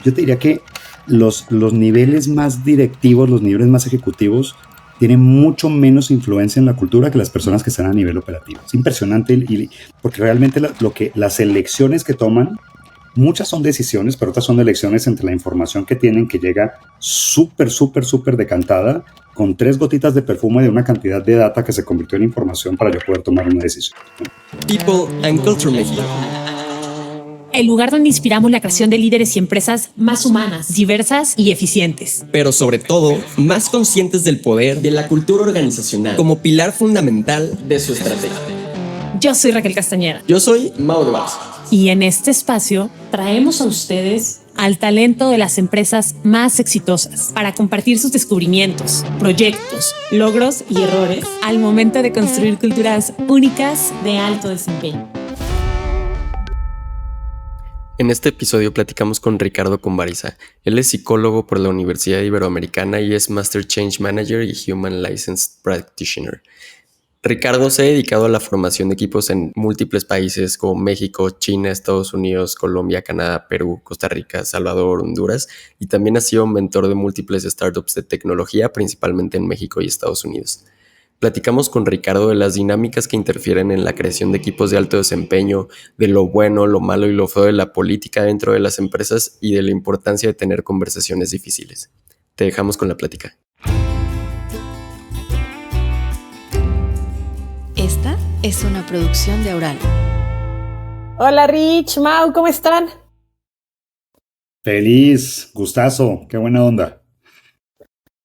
Yo te diría que los niveles más directivos, los niveles más ejecutivos, tienen mucho menos influencia en la cultura que las personas que están a nivel operativo. Es impresionante porque realmente las elecciones que toman, muchas son decisiones, pero otras son elecciones entre la información que tienen, que llega súper, súper, súper decantada, con 3 gotitas de perfume de una cantidad de data que se convirtió en información para yo poder tomar una decisión. People and Culture México. El lugar donde inspiramos la creación de líderes y empresas más humanas, diversas y eficientes. Pero sobre todo, más conscientes del poder de la cultura organizacional como pilar fundamental de su estrategia. Yo soy Raquel Castañeda. Yo soy Mau de Barça. Y en este espacio traemos a ustedes al talento de las empresas más exitosas para compartir sus descubrimientos, proyectos, logros y errores al momento de construir culturas únicas de alto desempeño. En este episodio platicamos con Ricardo Conbariza. Él es psicólogo por la Universidad Iberoamericana y es Master Change Manager y Human Licensed Practitioner. Ricardo se ha dedicado a la formación de equipos en múltiples países como México, China, Estados Unidos, Colombia, Canadá, Perú, Costa Rica, Salvador, Honduras, y también ha sido mentor de múltiples startups de tecnología, principalmente en México y Estados Unidos. Platicamos con Ricardo de las dinámicas que interfieren en la creación de equipos de alto desempeño, de lo bueno, lo malo y lo feo de la política dentro de las empresas y de la importancia de tener conversaciones difíciles. Te dejamos con la plática. Esta es una producción de Aural. Hola Rich, Mau, ¿cómo están? Feliz, gustazo, qué buena onda.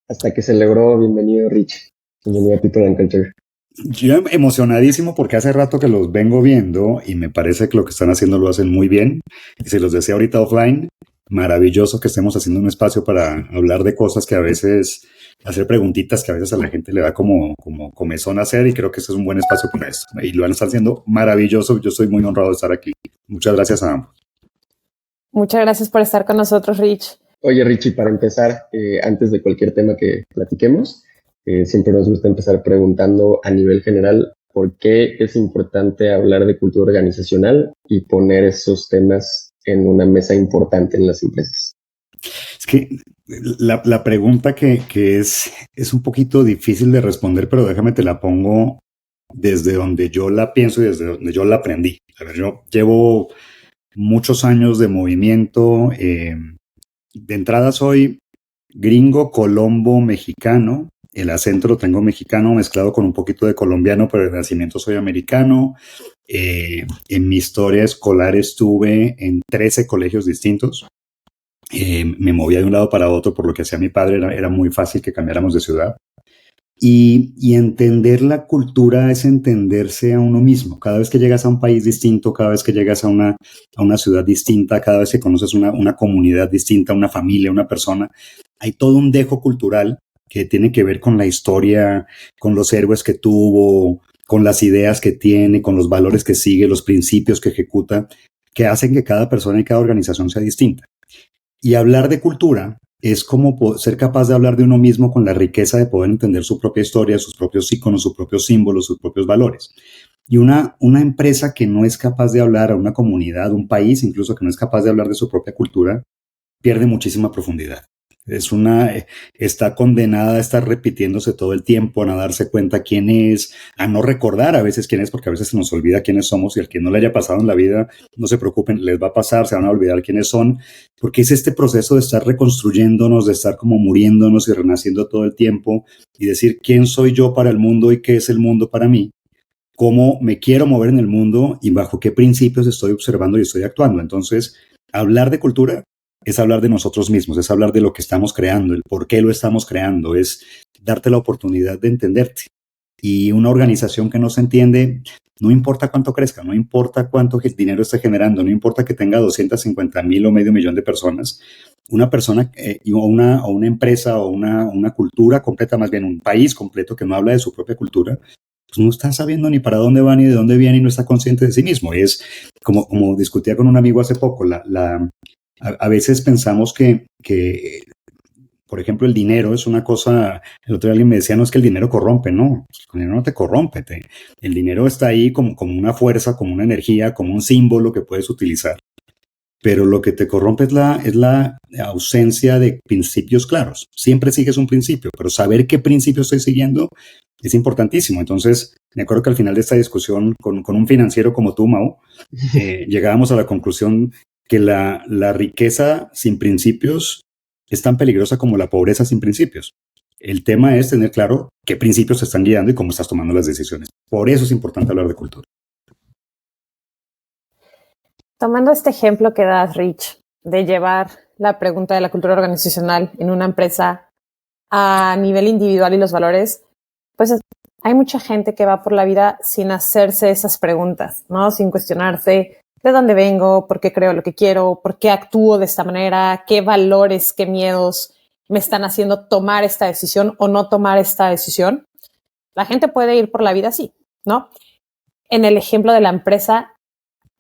Hasta que se logró, bienvenido Rich, bienvenido a People and Culture. Yo emocionadísimo porque hace rato que los vengo viendo y me parece que lo que están haciendo lo hacen muy bien. Y se los decía ahorita offline, maravilloso que estemos haciendo un espacio para hablar de cosas que a veces, hacer preguntitas que a veces a la gente le da como comezón hacer, y creo que este es un buen espacio para eso. Y lo están haciendo maravilloso, yo estoy muy honrado de estar aquí. Muchas gracias a ambos. Muchas gracias por estar con nosotros, Rich. Oye Richie, para empezar, antes de cualquier tema que platiquemos, siempre nos gusta empezar preguntando a nivel general por qué es importante hablar de cultura organizacional y poner esos temas en una mesa importante en las empresas. Es que la pregunta que es un poquito difícil de responder, pero déjame te la pongo desde donde yo la pienso y desde donde yo la aprendí. A ver, yo llevo muchos años de movimiento. De entrada soy gringo, colombo, mexicano. El acento lo tengo mexicano mezclado con un poquito de colombiano, pero de nacimiento soy americano. En mi historia escolar estuve en 13 colegios distintos. Me movía de un lado para otro por lo que hacía mi padre, era muy fácil que cambiáramos de ciudad. Y entender la cultura es entenderse a uno mismo. Cada vez que llegas a un país distinto, cada vez que llegas a una ciudad distinta, cada vez que conoces una comunidad distinta, una familia, una persona, hay todo un dejo cultural que tiene que ver con la historia, con los héroes que tuvo, con las ideas que tiene, con los valores que sigue, los principios que ejecuta, que hacen que cada persona y cada organización sea distinta. Y hablar de cultura es como ser capaz de hablar de uno mismo con la riqueza de poder entender su propia historia, sus propios íconos, sus propios símbolos, sus propios valores. Y una empresa que no es capaz de hablar a una comunidad, un país incluso que no es capaz de hablar de su propia cultura, pierde muchísima profundidad. Está condenada a estar repitiéndose todo el tiempo, a no darse cuenta quién es, a no recordar a veces quién es, porque a veces se nos olvida quiénes somos, y al que no le haya pasado en la vida, no se preocupen, les va a pasar, se van a olvidar quiénes son, porque es este proceso de estar reconstruyéndonos, de estar como muriéndonos y renaciendo todo el tiempo, y decir quién soy yo para el mundo y qué es el mundo para mí, cómo me quiero mover en el mundo y bajo qué principios estoy observando y estoy actuando. Entonces, hablar de cultura es hablar de nosotros mismos, es hablar de lo que estamos creando, el por qué lo estamos creando, es darte la oportunidad de entenderte. Y una organización que no se entiende, no importa cuánto crezca, no importa cuánto dinero esté generando, no importa que tenga 250,000 o medio millón de personas, una persona o una empresa o una cultura completa, más bien un país completo que no habla de su propia cultura, pues no está sabiendo ni para dónde va ni de dónde viene y no está consciente de sí mismo. Y es como discutía con un amigo hace poco, a veces pensamos que, por ejemplo, el dinero es una cosa. El otro día alguien me decía, no, es que el dinero corrompe. No, el dinero no te corrompe. El dinero está ahí como una fuerza, como una energía, como un símbolo que puedes utilizar. pero lo que te corrompe es la ausencia de principios claros. Siempre sigues un principio, pero saber qué principio estoy siguiendo es importantísimo. Entonces, me acuerdo que al final de esta discusión con un financiero como tú, Mau, llegábamos a la conclusión que la riqueza sin principios es tan peligrosa como la pobreza sin principios. El tema es tener claro qué principios te están guiando y cómo estás tomando las decisiones. Por eso es importante hablar de cultura. Tomando este ejemplo que das, Rich, de llevar la pregunta de la cultura organizacional en una empresa a nivel individual y los valores, pues hay mucha gente que va por la vida sin hacerse esas preguntas, ¿no? Sin cuestionarse de dónde vengo, por qué creo lo que quiero, por qué actúo de esta manera, qué valores, qué miedos me están haciendo tomar esta decisión o no tomar esta decisión. La gente puede ir por la vida así, ¿no? En el ejemplo de la empresa,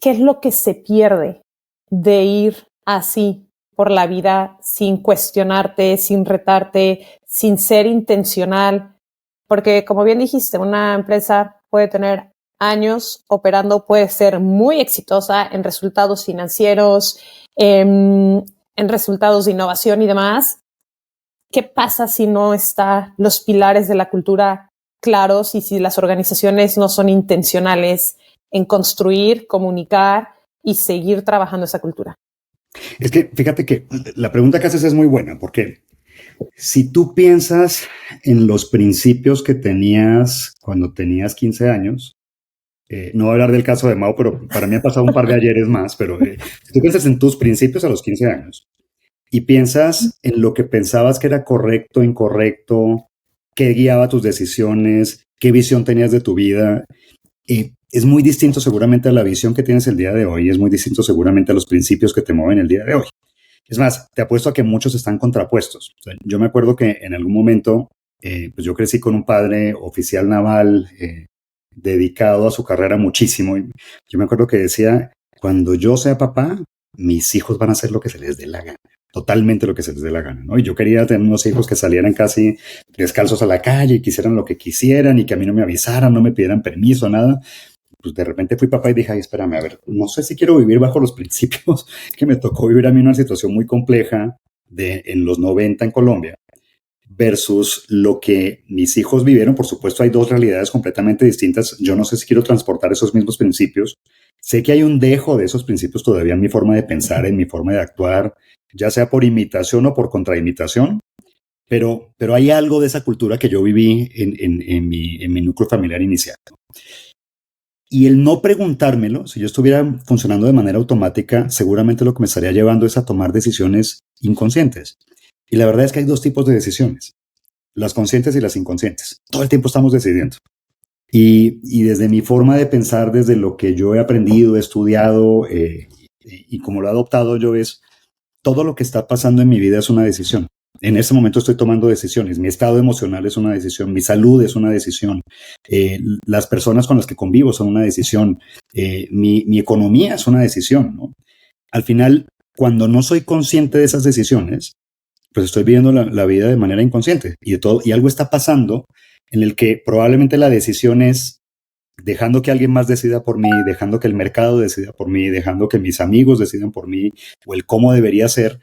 ¿qué es lo que se pierde de ir así por la vida sin cuestionarte, sin retarte, sin ser intencional? Porque, como bien dijiste, una empresa puede tener años operando, puede ser muy exitosa en resultados financieros, en resultados de innovación y demás. ¿Qué pasa si no están los pilares de la cultura claros y si las organizaciones no son intencionales en construir, comunicar y seguir trabajando esa cultura? Es que fíjate que la pregunta que haces es muy buena, porque si tú piensas en los principios que tenías cuando tenías 15 años, no voy a hablar del caso de Mau, pero para mí ha pasado un par de ayeres más, pero si tú piensas en tus principios a los 15 años y piensas en lo que pensabas que era correcto, incorrecto, qué guiaba tus decisiones, qué visión tenías de tu vida, es muy distinto seguramente a la visión que tienes el día de hoy, es muy distinto seguramente a los principios que te mueven el día de hoy. Es más, te apuesto a que muchos están contrapuestos. O sea, yo me acuerdo que en algún momento, pues yo crecí con un padre oficial naval dedicado a su carrera muchísimo. Y yo me acuerdo que decía, cuando yo sea papá, mis hijos van a hacer lo que se les dé la gana. Totalmente lo que se les dé la gana, ¿no? Y yo quería tener unos hijos que salieran casi descalzos a la calle y quisieran lo que quisieran y que a mí no me avisaran, no me pidieran permiso, nada. Pues de repente fui papá y dije, ay, espérame, a ver, no sé si quiero vivir bajo los principios que me tocó vivir a mí en una situación muy compleja en los 90 en Colombia versus lo que mis hijos vivieron. Por supuesto, hay dos realidades completamente distintas. Yo no sé si quiero transportar esos mismos principios. Sé que hay un dejo de esos principios todavía en mi forma de pensar, en mi forma de actuar, ya sea por imitación o por contraimitación, pero hay algo de esa cultura que yo viví en mi núcleo familiar inicial. Y el no preguntármelo, si yo estuviera funcionando de manera automática, seguramente lo que me estaría llevando es a tomar decisiones inconscientes. Y la verdad es que hay dos tipos de decisiones, las conscientes y las inconscientes. Todo el tiempo estamos decidiendo. Y desde mi forma de pensar, desde lo que yo he aprendido, he estudiado y como lo he adoptado yo es, todo lo que está pasando en mi vida es una decisión. En este momento estoy tomando decisiones. Mi estado emocional es una decisión. Mi salud es una decisión. Las personas con las que convivo son una decisión. Mi economía es una decisión, ¿no? Al final, cuando no soy consciente de esas decisiones, pues estoy viviendo la vida de manera inconsciente. Y algo está pasando en el que probablemente la decisión es dejando que alguien más decida por mí, dejando que el mercado decida por mí, dejando que mis amigos decidan por mí, o el cómo debería ser.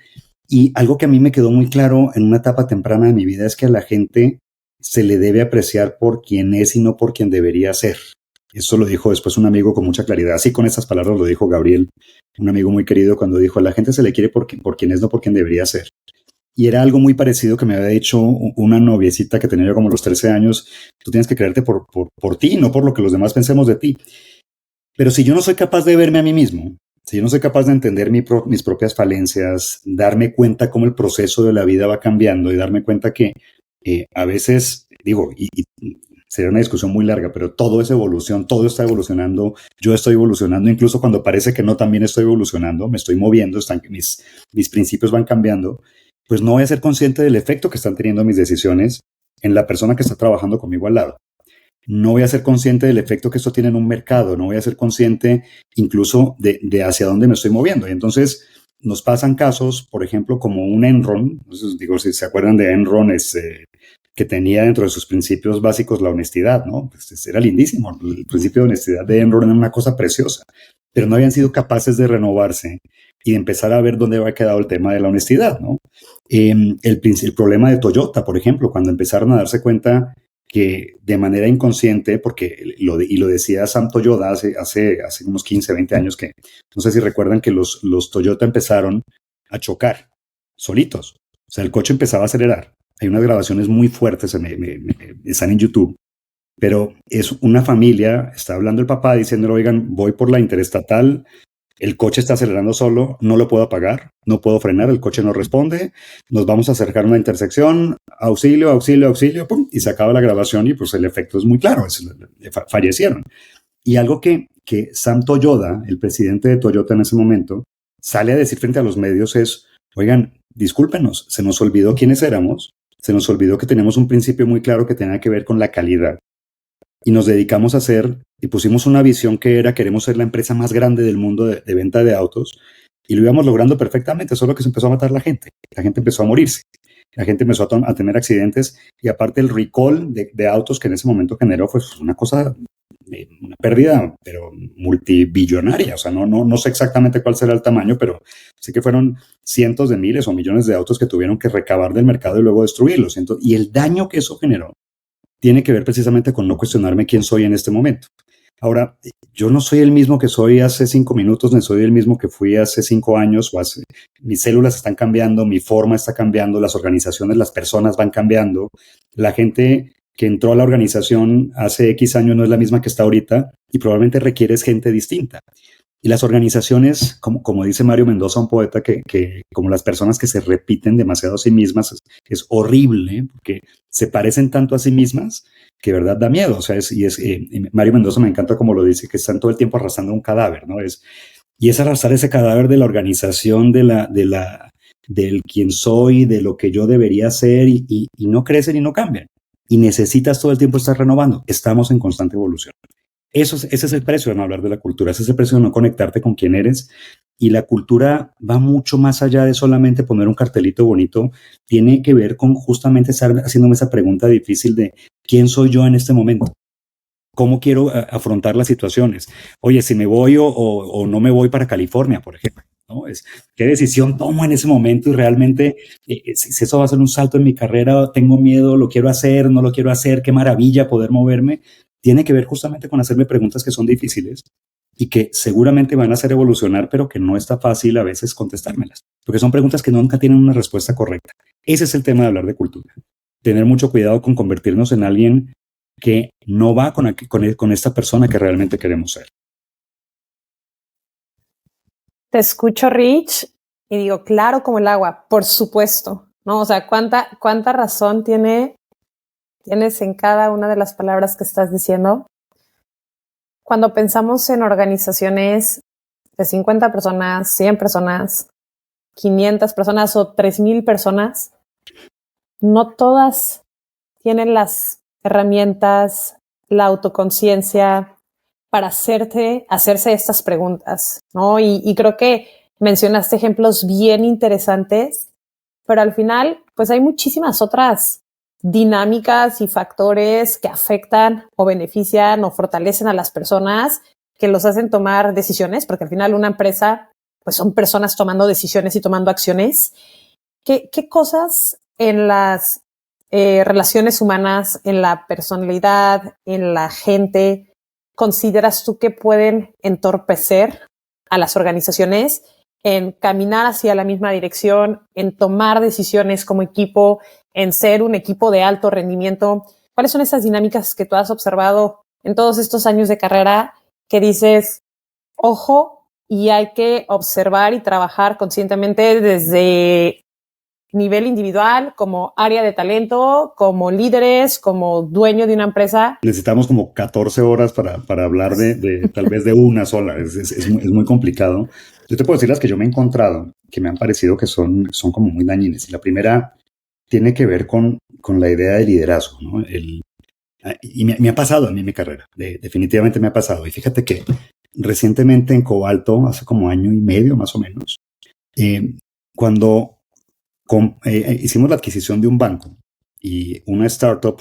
Y algo que a mí me quedó muy claro en una etapa temprana de mi vida es que a la gente se le debe apreciar por quien es y no por quien debería ser. Eso lo dijo después un amigo con mucha claridad. Así con estas palabras lo dijo Gabriel, un amigo muy querido, cuando dijo, a la gente se le quiere por quien es, no por quien debería ser. Y era algo muy parecido que me había dicho una noviecita que tenía yo como los 13 años. Tú tienes que creerte por ti, no por lo que los demás pensemos de ti. Pero si yo no soy capaz de verme a mí mismo, si yo no soy capaz de entender mis propias falencias, darme cuenta cómo el proceso de la vida va cambiando y darme cuenta que a veces, digo, y sería una discusión muy larga, pero todo es evolución, todo está evolucionando, yo estoy evolucionando, incluso cuando parece que no, también estoy evolucionando, me estoy moviendo, mis principios van cambiando, pues no voy a ser consciente del efecto que están teniendo mis decisiones en la persona que está trabajando conmigo al lado. No voy a ser consciente del efecto que esto tiene en un mercado, no voy a ser consciente incluso de hacia dónde me estoy moviendo. Y entonces nos pasan casos, por ejemplo, como un Enron. Entonces, digo, si se acuerdan de Enron, que tenía dentro de sus principios básicos la honestidad, ¿no? Pues era lindísimo. El principio de honestidad de Enron era una cosa preciosa, pero no habían sido capaces de renovarse y de empezar a ver dónde había quedado el tema de la honestidad, ¿no? El problema de Toyota, por ejemplo, cuando empezaron a darse cuenta que de manera inconsciente, porque lo decía Sam Toyoda hace unos 15, 20 años, que no sé si recuerdan que los Toyota empezaron a chocar solitos. O sea, el coche empezaba a acelerar. Hay unas grabaciones muy fuertes, están en YouTube, pero es una familia, está hablando el papá diciéndole, oigan, voy por la interestatal, el coche está acelerando solo, no lo puedo apagar, no puedo frenar, el coche no responde, nos vamos a acercar a una intersección, auxilio, auxilio, auxilio, pum, y se acaba la grabación y pues el efecto es muy claro, fallecieron. Y algo que Sam Toyoda, el presidente de Toyota en ese momento, sale a decir frente a los medios es, oigan, discúlpenos, se nos olvidó quiénes éramos, se nos olvidó que tenemos un principio muy claro que tenía que ver con la calidad. Y nos dedicamos a hacer, y pusimos una visión que era, queremos ser la empresa más grande del mundo de venta de autos, y lo íbamos logrando perfectamente, solo que se empezó a matar la gente empezó a morirse, la gente empezó a tener accidentes, y aparte el recall de autos que en ese momento generó fue una cosa, una pérdida, pero multibillonaria, o sea, no sé exactamente cuál será el tamaño, pero sé que fueron cientos de miles o millones de autos que tuvieron que recabar del mercado y luego destruirlos, y el daño que eso generó tiene que ver precisamente con no cuestionarme quién soy en este momento. Ahora, yo no soy el mismo que soy hace 5 minutos, ni soy el mismo que fui hace 5 años, mis células están cambiando, mi forma está cambiando, las organizaciones, las personas van cambiando, la gente que entró a la organización hace X años no es la misma que está ahorita y probablemente requieres gente distinta. Y las organizaciones, como dice Mario Mendoza, un poeta, que como las personas que se repiten demasiado a sí mismas, es horrible, porque se parecen tanto a sí mismas que de verdad da miedo. O sea, Mario Mendoza me encanta como lo dice, que están todo el tiempo arrastrando un cadáver, ¿no? Y es arrastrar ese cadáver de la organización, del quién soy, de lo que yo debería ser, y no crecen y no cambian. Y necesitas todo el tiempo estar renovando. Estamos en constante evolución. Ese es el precio de no hablar de la cultura, ese es el precio de no conectarte con quién eres. Y la cultura va mucho más allá de solamente poner un cartelito bonito, tiene que ver con justamente estar haciéndome esa pregunta difícil de ¿quién soy yo en este momento? ¿Cómo quiero afrontar las situaciones? Oye, si me voy o no me voy para California, por ejemplo, ¿no? ¿Qué decisión tomo en ese momento? Y realmente, si eso va a ser un salto en mi carrera, tengo miedo, lo quiero hacer, no lo quiero hacer, qué maravilla poder moverme. Tiene que ver justamente con hacerme preguntas que son difíciles y que seguramente van a hacer evolucionar, pero que no está fácil a veces contestármelas, porque son preguntas que nunca tienen una respuesta correcta. Ese es el tema de hablar de cultura. Tener mucho cuidado con convertirnos en alguien que no va con esta persona que realmente queremos ser. Te escucho, Rich, y digo, claro como el agua, por supuesto, ¿no? O sea, ¿cuánta razón tienes en cada una de las palabras que estás diciendo? Cuando pensamos en organizaciones de 50 personas, 100 personas, 500 personas o 3,000 personas, no todas tienen las herramientas, la autoconciencia para hacerse estas preguntas, ¿no? Y creo que mencionaste ejemplos bien interesantes, pero al final, pues hay muchísimas otras dinámicas y factores que afectan o benefician o fortalecen a las personas, que los hacen tomar decisiones, porque al final una empresa, pues son personas tomando decisiones y tomando acciones. ¿Qué cosas en las relaciones humanas, en la personalidad, en la gente, consideras tú que pueden entorpecer a las organizaciones en caminar hacia la misma dirección, en tomar decisiones como equipo, en ser un equipo de alto rendimiento? ¿Cuáles son esas dinámicas que tú has observado en todos estos años de carrera que dices, ojo, y hay que observar y trabajar conscientemente desde nivel individual, como área de talento, como líderes, como dueño de una empresa? Necesitamos como 14 horas para hablar de tal vez de una sola. Es muy complicado. Yo te puedo decir las que yo me he encontrado, que me han parecido que son como muy dañinas. Y la primera tiene que ver con la idea de liderazgo, ¿no? Y me ha pasado a mí en mi carrera, definitivamente me ha pasado. Y fíjate que recientemente en Cobalto, hace como 1 año y medio más o menos, cuando hicimos la adquisición de un banco, y una startup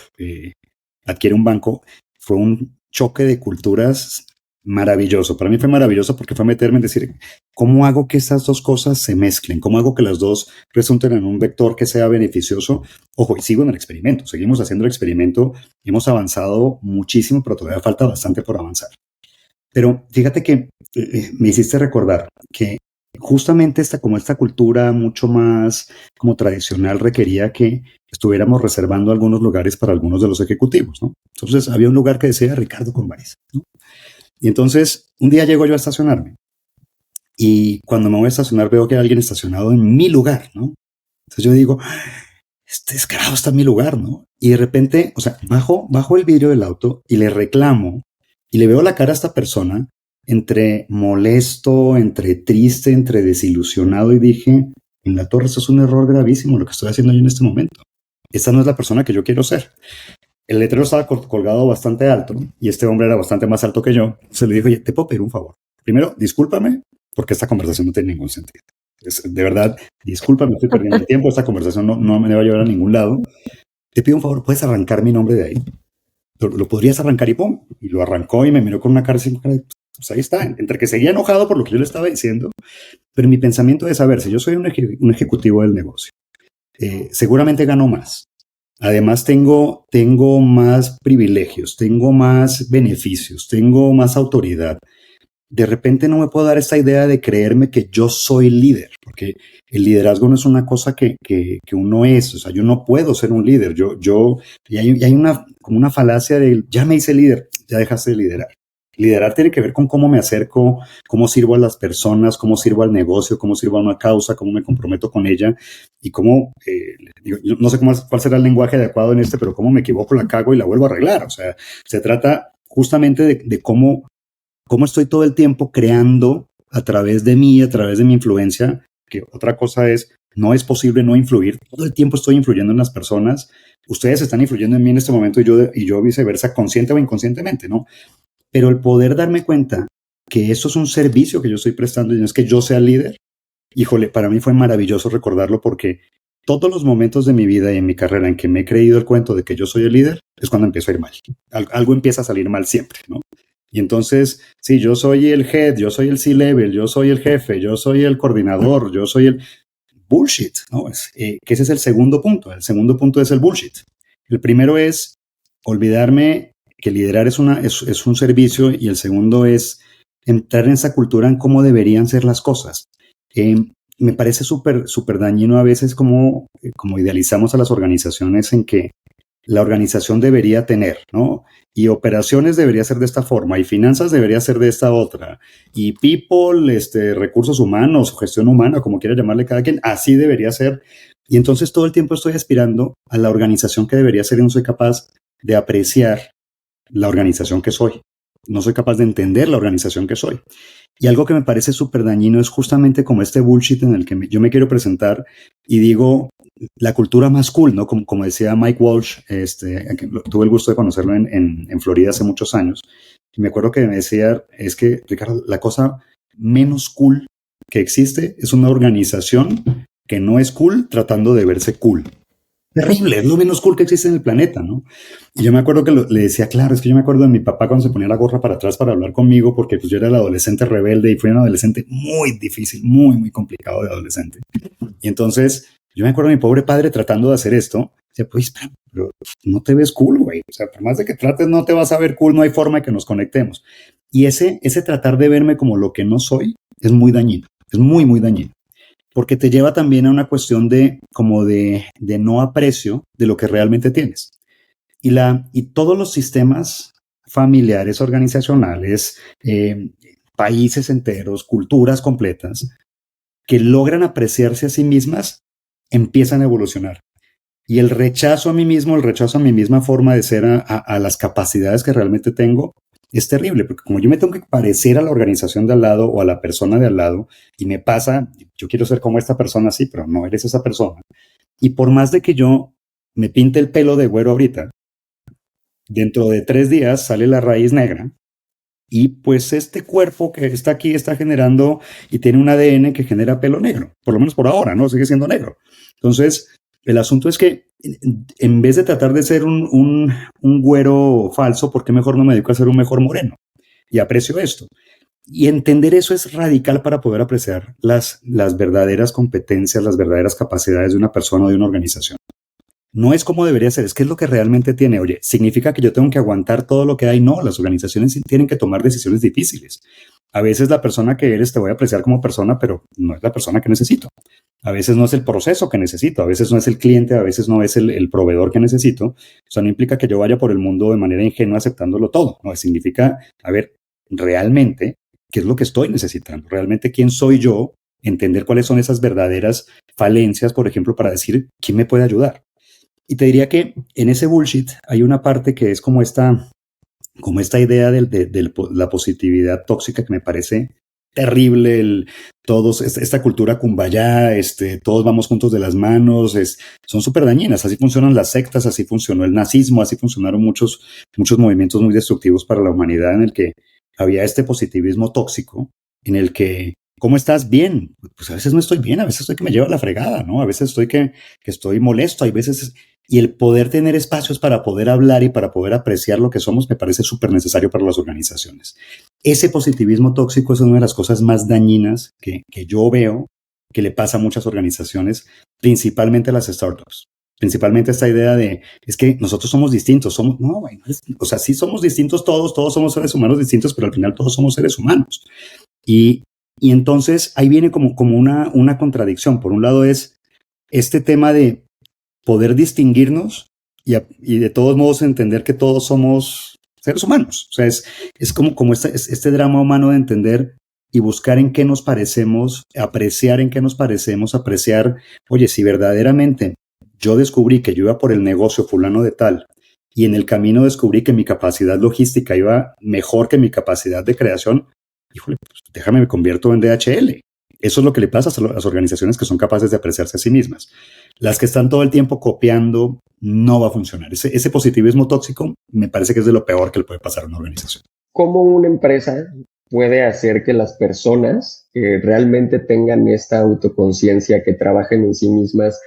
adquiere un banco, fue un choque de culturas maravilloso. Para mí fue maravilloso porque fue meterme en decir, ¿cómo hago que estas dos cosas se mezclen? ¿Cómo hago que las dos resulten en un vector que sea beneficioso? Ojo, y sigo en el experimento, seguimos haciendo el experimento, hemos avanzado muchísimo, pero todavía falta bastante por avanzar. Pero fíjate que me hiciste recordar que justamente como esta cultura mucho más como tradicional requería que estuviéramos reservando algunos lugares para algunos de los ejecutivos, ¿no? Entonces había un lugar que decía Ricardo con Convariza, ¿no? Y entonces un día llego yo a estacionarme y cuando me voy a estacionar veo que hay alguien estacionado en mi lugar, ¿no? Entonces yo digo, este descarado está en mi lugar, ¿no? Y de repente, o sea, bajo el vidrio del auto y le reclamo y le veo la cara a esta persona entre molesto, entre triste, entre desilusionado y dije, en la torre, esto es un error gravísimo lo que estoy haciendo yo en este momento. Esta no es la persona que yo quiero ser. El letrero estaba colgado bastante alto y este hombre era bastante más alto que yo. Se le dijo, oye, ¿te puedo pedir un favor? Primero, discúlpame porque esta conversación no tiene ningún sentido. De verdad, discúlpame, estoy perdiendo el tiempo, esta conversación no me va a llevar a ningún lado. Te pido un favor, ¿puedes arrancar mi nombre de ahí? Lo podrías arrancar y pum. Y lo arrancó y me miró con una cara así, pues ahí está, entre que seguía enojado por lo que yo le estaba diciendo, pero mi pensamiento es, a ver, si yo soy un ejecutivo del negocio, seguramente gano más. Además tengo más privilegios, tengo más beneficios, tengo más autoridad. De repente no me puedo dar esta idea de creerme que yo soy líder, porque el liderazgo no es una cosa que uno es, o sea, yo no puedo ser un líder, y hay como una falacia de, ya me hice líder, ya dejaste de liderar. Liderar tiene que ver con cómo me acerco, cómo sirvo a las personas, cómo sirvo al negocio, cómo sirvo a una causa, cómo me comprometo con ella y cómo, yo no sé cuál será el lenguaje adecuado en pero cómo me equivoco, la cago y la vuelvo a arreglar. O sea, se trata justamente de cómo estoy todo el tiempo creando a través de mí, a través de mi influencia, que otra cosa es, no es posible no influir. Todo el tiempo estoy influyendo en las personas. Ustedes están influyendo en mí en este momento y yo viceversa, consciente o inconscientemente, ¿no? Pero el poder darme cuenta que esto es un servicio que yo estoy prestando y no es que yo sea líder, híjole, para mí fue maravilloso recordarlo porque todos los momentos de mi vida y en mi carrera en que me he creído el cuento de que yo soy el líder es cuando empiezo a ir mal. Algo empieza a salir mal siempre, ¿no? Y entonces, sí, yo soy el head, yo soy el C-level, yo soy el jefe, yo soy el coordinador, yo soy el bullshit, ¿no? Que ese es el segundo punto. El segundo punto es el bullshit. El primero es olvidarme que liderar es un servicio y el segundo es entrar en esa cultura en cómo deberían ser las cosas. Me parece súper dañino a veces como idealizamos a las organizaciones en que la organización debería tener, ¿no? Y operaciones debería ser de esta forma, y finanzas debería ser de esta otra, y people, recursos humanos, gestión humana, como quiera llamarle cada quien, así debería ser. Y entonces todo el tiempo estoy aspirando a la organización que debería ser y no soy capaz de apreciar la organización que soy. No soy capaz de entender la organización que soy. Y algo que me parece súper dañino es justamente como este bullshit en el que yo me quiero presentar y digo la cultura más cool, ¿no? Como decía Mike Walsh, tuve el gusto de conocerlo en Florida hace muchos años. Y me acuerdo que me decía, es que, Ricardo, la cosa menos cool que existe es una organización que no es cool tratando de verse cool. Terrible, es lo menos cool que existe en el planeta, ¿no? Y yo me acuerdo que le decía, claro, es que yo me acuerdo de mi papá cuando se ponía la gorra para atrás para hablar conmigo, porque pues yo era el adolescente rebelde y fui un adolescente muy difícil, muy, muy complicado de adolescente. Y entonces yo me acuerdo de mi pobre padre tratando de hacer esto. Decía, pues, pero no te ves cool, güey. O sea, por más de que trates, no te vas a ver cool, no hay forma de que nos conectemos. Y ese tratar de verme como lo que no soy es muy dañino, es muy, muy dañino. Porque te lleva también a una cuestión de no aprecio de lo que realmente tienes. Y todos los sistemas familiares, organizacionales, países enteros, culturas completas, que logran apreciarse a sí mismas, empiezan a evolucionar. Y el rechazo a mí mismo, el rechazo a mi misma forma de ser, a las capacidades que realmente tengo, es terrible, porque como yo me tengo que parecer a la organización de al lado o a la persona de al lado, y me pasa, yo quiero ser como esta persona, sí, pero no eres esa persona. Y por más de que yo me pinte el pelo de güero ahorita, dentro de 3 días sale la raíz negra, y pues este cuerpo que está aquí está generando y tiene un ADN que genera pelo negro, por lo menos por ahora, ¿no? Sigue siendo negro. Entonces, El asunto es que en vez de tratar de ser un güero falso, ¿por qué mejor no me dedico a ser un mejor moreno? Y aprecio esto. Y entender eso es radical para poder apreciar las verdaderas competencias, las verdaderas capacidades de una persona o de una organización. No es como debería ser, es que es lo que realmente tiene. Oye, ¿significa que yo tengo que aguantar todo lo que hay? No, las organizaciones tienen que tomar decisiones difíciles. A veces la persona que eres te voy a apreciar como persona, pero no es la persona que necesito. A veces no es el proceso que necesito, a veces no es el cliente, a veces no es el proveedor que necesito. O sea, no implica que yo vaya por el mundo de manera ingenua aceptándolo todo. No, significa, a ver, realmente, ¿qué es lo que estoy necesitando? Realmente, ¿quién soy yo? Entender cuáles son esas verdaderas falencias, por ejemplo, para decir, ¿quién me puede ayudar? Y te diría que en ese bullshit hay una parte que es como esta idea de la positividad tóxica que me parece terrible, esta cultura kumbaya, todos vamos juntos de las manos, son súper dañinas. Así funcionan las sectas, así funcionó el nazismo, así funcionaron muchos movimientos muy destructivos para la humanidad, en el que había este positivismo tóxico, en el que, ¿cómo estás? Bien. Pues a veces no estoy bien, a veces estoy que me lleva la fregada, ¿no? A veces estoy que estoy molesto, hay veces... Y el poder tener espacios para poder hablar y para poder apreciar lo que somos me parece súper necesario para las organizaciones. Ese positivismo tóxico es una de las cosas más dañinas que yo veo que le pasa a muchas organizaciones, principalmente a las startups. Principalmente esta idea de, es que nosotros somos distintos, no, bueno, o sea, sí somos distintos todos somos seres humanos distintos, pero al final todos somos seres humanos. Y entonces ahí viene como una contradicción. Por un lado es este tema de poder distinguirnos y de todos modos entender que todos somos seres humanos. O sea, es como este drama humano de entender y buscar en qué nos parecemos, apreciar en qué nos parecemos, apreciar, oye, si verdaderamente yo descubrí que yo iba por el negocio fulano de tal y en el camino descubrí que mi capacidad logística iba mejor que mi capacidad de creación, híjole, pues déjame me convierto en DHL. Eso es lo que le pasa a las organizaciones que son capaces de apreciarse a sí mismas. Las que están todo el tiempo copiando, no va a funcionar. Ese positivismo tóxico me parece que es de lo peor que le puede pasar a una organización. ¿Cómo una empresa puede hacer que las personas realmente tengan esta autoconciencia, que trabajen en sí mismas,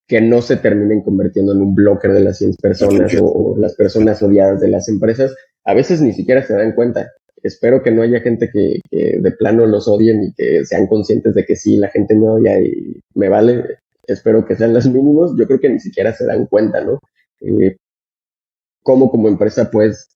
que no se terminen convirtiendo en un blocker de las 100 personas o las personas odiadas de las empresas? A veces ni siquiera se dan cuenta. Espero que no haya gente que de plano los odien y que sean conscientes de que sí, la gente me odia y me vale. Espero que sean los mínimos. Yo creo que ni siquiera se dan cuenta, ¿no? ¿Cómo como empresa puedes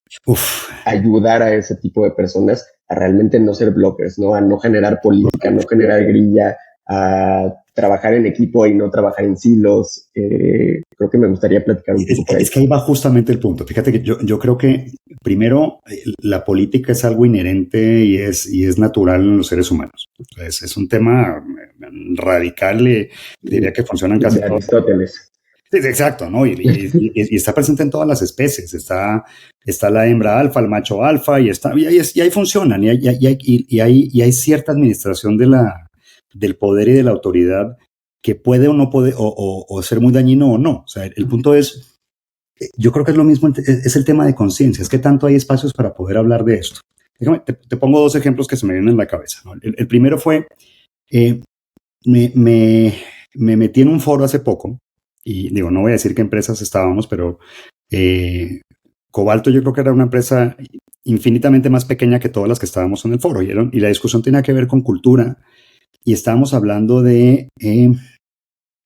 ayudar a ese tipo de personas a realmente no ser blockers, ¿no? A no generar política, no generar grilla, a trabajar en equipo y no trabajar en silos. Creo que me gustaría platicar un poco. Es que ahí va justamente el punto. Fíjate que yo creo que primero la política es algo inherente y es natural en los seres humanos. Es un tema radical, diría que funcionan casi todos. Aristóteles. Sí, exacto, ¿no? Y está presente en todas las especies. Está la hembra alfa, el macho alfa, y ahí funcionan. Y hay cierta administración del poder y de la autoridad que puede o no puede, o ser muy dañino o no. O sea, el punto es, yo creo que es lo mismo, es el tema de conciencia, es que tanto hay espacios para poder hablar de esto. Déjame, te pongo dos ejemplos que se me vienen en la cabeza, ¿no? El primero fue, me metí en un foro hace poco, y digo, no voy a decir qué empresas estábamos, pero Cobalto yo creo que era una empresa infinitamente más pequeña que todas las que estábamos en el foro, y la discusión tenía que ver con cultura, y estábamos hablando de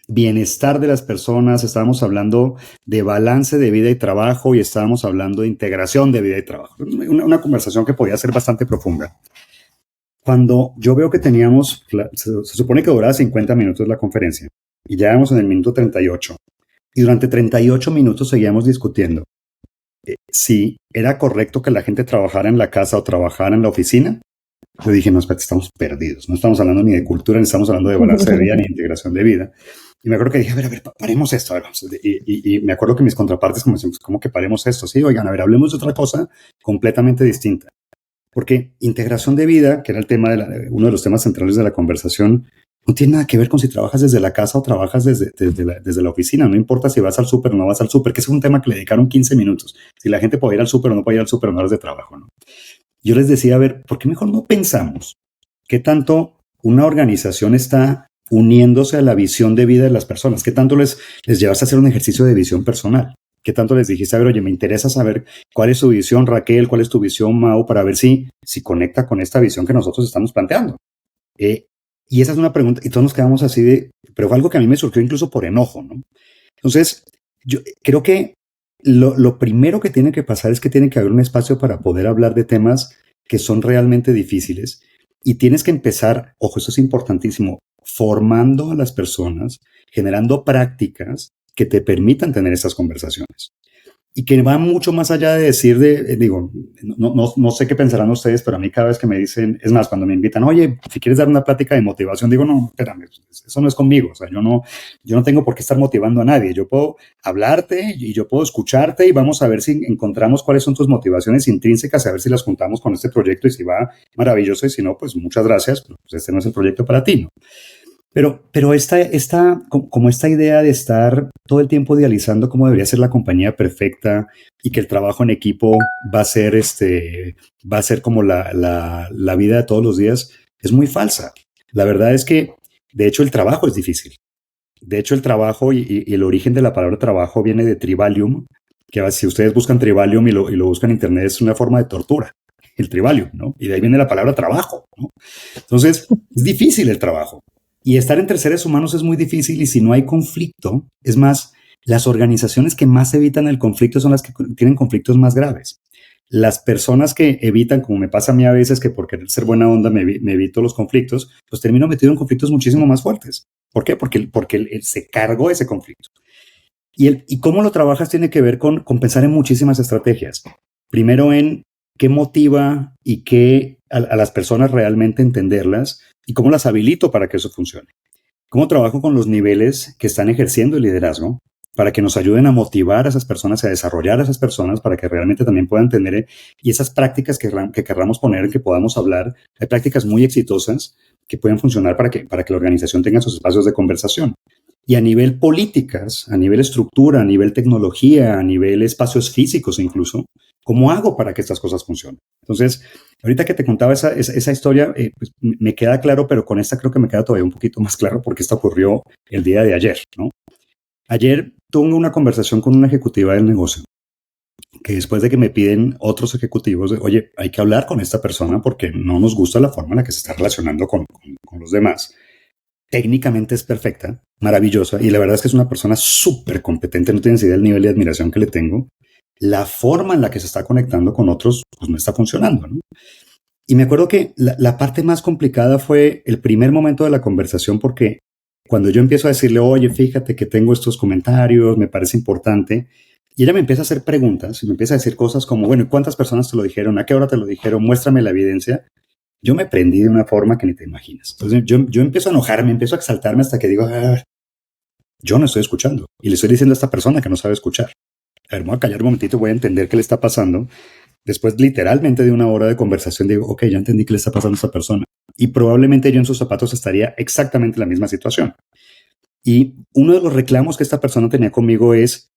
bienestar de las personas, estábamos hablando de balance de vida y trabajo y estábamos hablando de integración de vida y trabajo. Una conversación que podía ser bastante profunda. Cuando yo veo que teníamos, se supone que duraba 50 minutos la conferencia y ya íbamos en el minuto 38 y durante 38 minutos seguíamos discutiendo si era correcto que la gente trabajara en la casa o trabajara en la oficina. Yo dije, no, espérate, estamos perdidos. No estamos hablando ni de cultura, ni estamos hablando de balance de vida, ni de integración de vida. Y me acuerdo que dije, a ver, paremos esto. A ver. Y me acuerdo que mis contrapartes como decían, ¿cómo que paremos esto? Sí, oigan, a ver, hablemos de otra cosa completamente distinta. Porque integración de vida, que era el tema uno de los temas centrales de la conversación, no tiene nada que ver con si trabajas desde la casa o trabajas desde la oficina. No importa si vas al súper o no vas al súper, que es un tema que le dedicaron 15 minutos. Si la gente puede ir al súper o no puede ir al súper en horas de trabajo, ¿no? Yo les decía, a ver, ¿por qué mejor no pensamos qué tanto una organización está uniéndose a la visión de vida de las personas. ¿Qué tanto les llevaste a hacer un ejercicio de visión personal? ¿Qué tanto les dijiste, a ver, oye, me interesa saber cuál es su visión, Raquel, cuál es tu visión, Mau, para ver si conecta con esta visión que nosotros estamos planteando? Y esa es una pregunta, y todos nos quedamos así pero fue algo que a mí me surgió incluso por enojo, ¿no? Entonces, yo creo que lo primero que tiene que pasar es que tiene que haber un espacio para poder hablar de temas que son realmente difíciles, y tienes que empezar, ojo, eso es importantísimo, formando a las personas, generando prácticas que te permitan tener estas conversaciones. Y que va mucho más allá de decir, digo, no sé qué pensarán ustedes, pero a mí cada vez que me dicen, es más, cuando me invitan, oye, si quieres dar una plática de motivación, digo, no, espérame, eso no es conmigo. O sea, yo no tengo por qué estar motivando a nadie. Yo puedo hablarte y yo puedo escucharte y vamos a ver si encontramos cuáles son tus motivaciones intrínsecas, a ver si las juntamos con este proyecto y si va maravilloso, y si no, pues muchas gracias, pues este no es el proyecto para ti, ¿no? Pero esta idea de estar todo el tiempo idealizando cómo debería ser la compañía perfecta y que el trabajo en equipo va a ser como la vida de todos los días, es muy falsa. La verdad es que, de hecho, el trabajo es difícil. De hecho, el trabajo y el origen de la palabra trabajo viene de tribalium, que si ustedes buscan tribalium y lo buscan en internet, es una forma de tortura, el tribalium, ¿no? Y de ahí viene la palabra trabajo, ¿no? Entonces, es difícil el trabajo. Y estar entre seres humanos es muy difícil, y si no hay conflicto, es más, las organizaciones que más evitan el conflicto son las que tienen conflictos más graves. Las personas que evitan, como me pasa a mí a veces, que por querer ser buena onda me evito los conflictos, pues termino metido en conflictos muchísimo más fuertes. ¿Por qué? Porque se cargó ese conflicto. Y cómo lo trabajas tiene que ver con pensar en muchísimas estrategias. Primero en qué motiva y qué a las personas realmente entenderlas, y cómo las habilito para que eso funcione. Cómo trabajo con los niveles que están ejerciendo el liderazgo para que nos ayuden a motivar a esas personas, a desarrollar a esas personas para que realmente también puedan tener, y esas prácticas que querramos poner, que podamos hablar. Hay prácticas muy exitosas que pueden funcionar para que la organización tenga sus espacios de conversación. Y a nivel políticas, a nivel estructura, a nivel tecnología, a nivel espacios físicos incluso, ¿cómo hago para que estas cosas funcionen? Entonces, ahorita que te contaba esa historia, pues me queda claro, pero con esta creo que me queda todavía un poquito más claro, porque esta ocurrió el día de ayer, ¿no? Ayer tuve una conversación con una ejecutiva del negocio, que después de que me piden otros ejecutivos, oye, hay que hablar con esta persona porque no nos gusta la forma en la que se está relacionando con los demás. Técnicamente es perfecta, maravillosa, y la verdad es que es una persona súper competente, no tienes idea del nivel de admiración que le tengo. La forma en la que se está conectando con otros, pues no está funcionando, ¿no? Y me acuerdo que la parte más complicada fue el primer momento de la conversación, porque cuando yo empiezo a decirle, oye, fíjate que tengo estos comentarios, me parece importante, y ella me empieza a hacer preguntas, y me empieza a decir cosas como, bueno, ¿cuántas personas te lo dijeron? ¿A qué hora te lo dijeron? Muéstrame la evidencia. Yo me prendí de una forma que ni te imaginas. Entonces yo empiezo a enojarme, empiezo a exaltarme hasta que digo, yo no estoy escuchando. Y le estoy diciendo a esta persona que no sabe escuchar. A ver, me voy a callar un momentito, voy a entender qué le está pasando. Después, literalmente de una hora de conversación, digo, ok, ya entendí qué le está pasando a esta persona. Y probablemente yo en sus zapatos estaría exactamente en la misma situación. Y uno de los reclamos que esta persona tenía conmigo es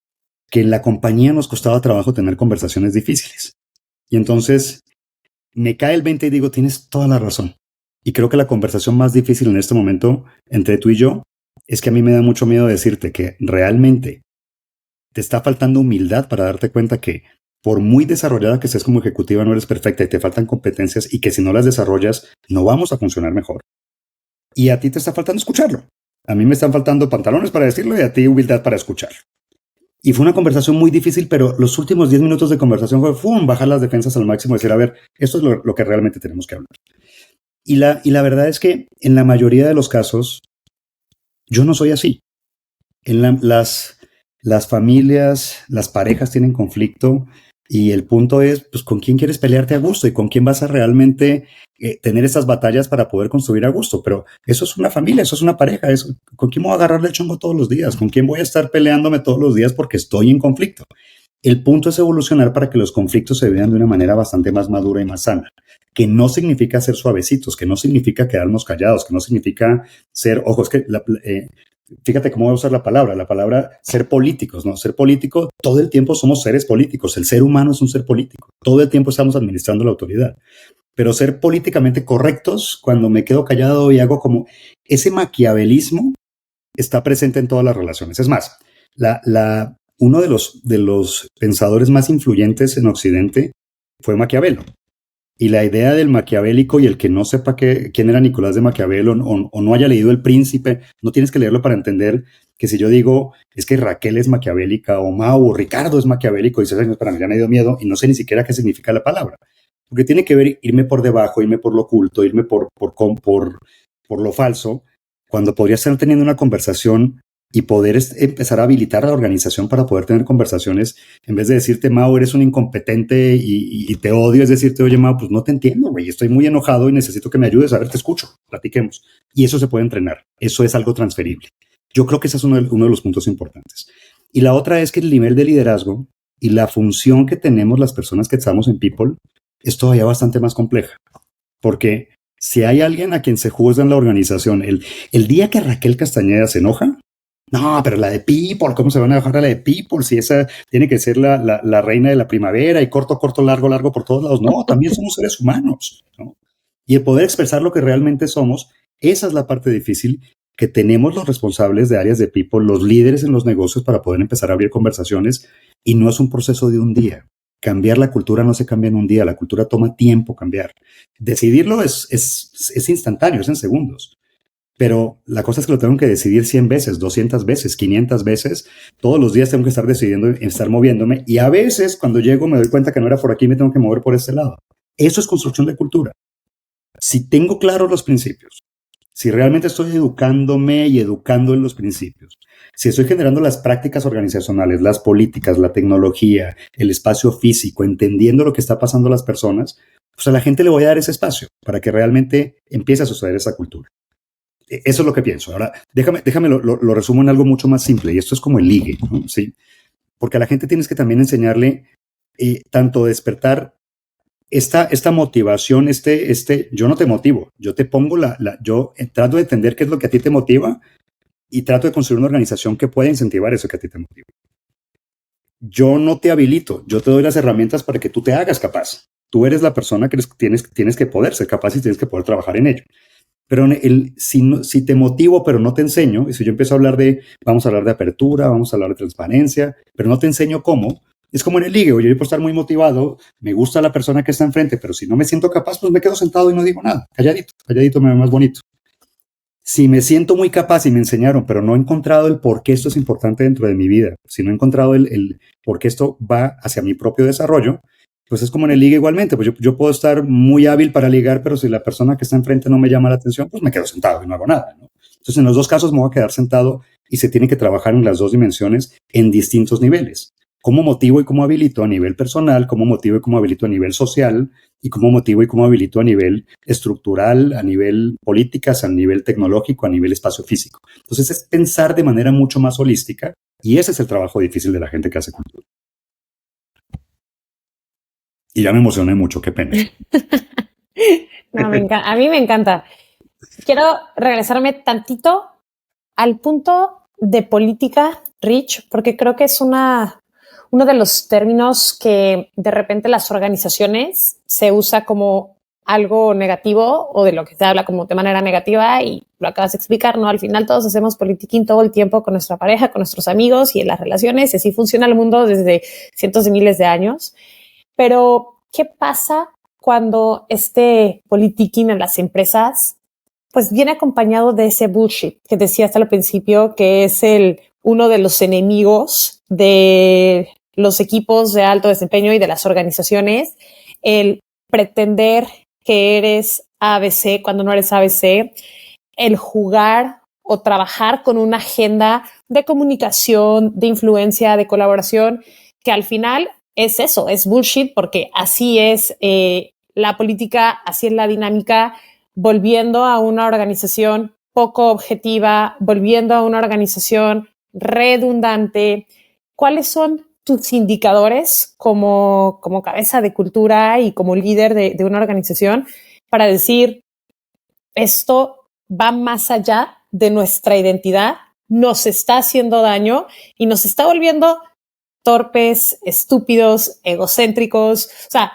que en la compañía nos costaba trabajo tener conversaciones difíciles. Y entonces me cae el 20 y digo, tienes toda la razón. Y creo que la conversación más difícil en este momento entre tú y yo es que a mí me da mucho miedo decirte que realmente te está faltando humildad para darte cuenta que por muy desarrollada que estés como ejecutiva, no eres perfecta y te faltan competencias, y que si no las desarrollas no vamos a funcionar mejor. Y a ti te está faltando escucharlo. A mí me están faltando pantalones para decirlo y a ti humildad para escucharlo. Y fue una conversación muy difícil, pero los últimos 10 minutos de conversación fue bajar las defensas al máximo y decir, a ver, esto es lo que realmente tenemos que hablar. Y la verdad es que en la mayoría de los casos, yo no soy así. Las familias, las parejas tienen conflicto, y el punto es, pues, ¿con quién quieres pelearte a gusto y con quién vas a realmente tener estas batallas para poder construir a gusto? Pero eso es una familia, eso es una pareja. ¿Con quién voy a agarrarle el chongo todos los días? ¿Con quién voy a estar peleándome todos los días porque estoy en conflicto? El punto es evolucionar para que los conflictos se vean de una manera bastante más madura y más sana, que no significa ser suavecitos, que no significa quedarnos callados, que no significa ser, ojo, es que fíjate cómo voy a usar la palabra ser políticos, ¿no? Ser político, todo el tiempo somos seres políticos, el ser humano es un ser político, todo el tiempo estamos administrando la autoridad. pero ser políticamente correctos cuando me quedo callado y hago como ese maquiavelismo está presente en todas las relaciones. Es más, uno de los pensadores más influyentes en Occidente fue Maquiavelo. Y la idea del maquiavélico, y el que no sepa quién era Nicolás de Maquiavelo o no haya leído El Príncipe, no tienes que leerlo para entender que si yo digo es que Raquel es maquiavélica o Mau o Ricardo es maquiavélico, y dices, para mí ya me dio miedo y no sé ni siquiera qué significa la palabra. Porque tiene que ver irme por debajo, irme por lo oculto, irme por lo falso, cuando podría estar teniendo una conversación y poder empezar a habilitar a la organización para poder tener conversaciones, en vez de decirte, Mau, eres un incompetente y te odio, es decirte, oye, Mau, pues no te entiendo, güey, estoy muy enojado y necesito que me ayudes, a ver, te escucho, platiquemos. Y eso se puede entrenar, eso es algo transferible. Yo creo que ese es uno de los puntos importantes. Y la otra es que el nivel de liderazgo y la función que tenemos las personas que estamos en People es todavía bastante más compleja, porque si hay alguien a quien se juzga en la organización, el día que Raquel Castañeda se enoja, no, pero la de People, ¿cómo se van a dejar a la de People? Si esa tiene que ser la reina de la primavera y corto, largo por todos lados. No, también somos seres humanos, ¿no? Y el poder expresar lo que realmente somos, esa es la parte difícil que tenemos los responsables de áreas de People, los líderes en los negocios, para poder empezar a abrir conversaciones. Y no es un proceso de un día. Cambiar la cultura no se cambia en un día, la cultura toma tiempo cambiar. Decidirlo es instantáneo, es en segundos. Pero la cosa es que lo tengo que decidir 100 veces, 200 veces, 500 veces. Todos los días tengo que estar decidiendo, estar moviéndome. Y a veces, cuando llego, me doy cuenta que no era por aquí, me tengo que mover por este lado. Eso es construcción de cultura. Si tengo claros los principios, si realmente estoy educándome y educando en los principios, si estoy generando las prácticas organizacionales, las políticas, la tecnología, el espacio físico, entendiendo lo que está pasando a las personas, pues a la gente le voy a dar ese espacio para que realmente empiece a suceder esa cultura. Eso es lo que pienso. Ahora, déjame lo resumo en algo mucho más simple, y esto es como el ligue, ¿no? ¿Sí? Porque a la gente tienes que también enseñarle tanto despertar esta motivación, yo no te motivo, yo te pongo yo trato de entender qué es lo que a ti te motiva y trato de construir una organización que pueda incentivar eso que a ti te motiva. Yo no te habilito, yo te doy las herramientas para que tú te hagas capaz. Tú eres la persona que tienes que poder ser capaz y tienes que poder trabajar en ello. Pero si te motivo, pero no te enseño, y si yo empiezo a vamos a hablar de apertura, vamos a hablar de transparencia, pero no te enseño cómo, es como en el ligue. Yo puedo estar muy motivado, me gusta la persona que está enfrente, pero si no me siento capaz, pues me quedo sentado y no digo nada. Calladito me ve más bonito. Si me siento muy capaz y me enseñaron, pero no he encontrado el por qué esto es importante dentro de mi vida, si no he encontrado el por qué esto va hacia mi propio desarrollo, pues es como en el ligue igualmente. Pues yo puedo estar muy hábil para ligar, pero si la persona que está enfrente no me llama la atención, pues me quedo sentado y no hago nada, ¿no? Entonces, en los dos casos me voy a quedar sentado y se tiene que trabajar en las dos dimensiones en distintos niveles. Cómo motivo y cómo habilito a nivel personal, cómo motivo y cómo habilito a nivel social, y cómo motivo y cómo habilito a nivel estructural, a nivel políticas, a nivel tecnológico, a nivel espacio físico. Entonces, es pensar de manera mucho más holística, y ese es el trabajo difícil de la gente que hace cultura. Y ya me emocioné mucho, qué pena. No, a mí me encanta. Quiero regresarme tantito al punto de política, Rich, porque creo que es uno de los términos que de repente las organizaciones se usa como algo negativo, o de lo que se habla como de manera negativa, y lo acabas de explicar, ¿no? Al final todos hacemos politiquín todo el tiempo con nuestra pareja, con nuestros amigos y en las relaciones, y así funciona el mundo desde cientos de miles de años. Pero, ¿qué pasa cuando este politiquín en las empresas pues viene acompañado de ese bullshit que decía hasta el principio, que es uno de los enemigos de los equipos de alto desempeño y de las organizaciones, el pretender que eres ABC cuando no eres ABC, el jugar o trabajar con una agenda de comunicación, de influencia, de colaboración, que al final es eso, es bullshit, porque así es la política, así es la dinámica, volviendo a una organización poco objetiva, volviendo a una organización redundante. ¿Cuáles son tus indicadores como cabeza de cultura y como líder de una organización para decir esto va más allá de nuestra identidad, nos está haciendo daño y nos está volviendo torpes, estúpidos, egocéntricos? O sea,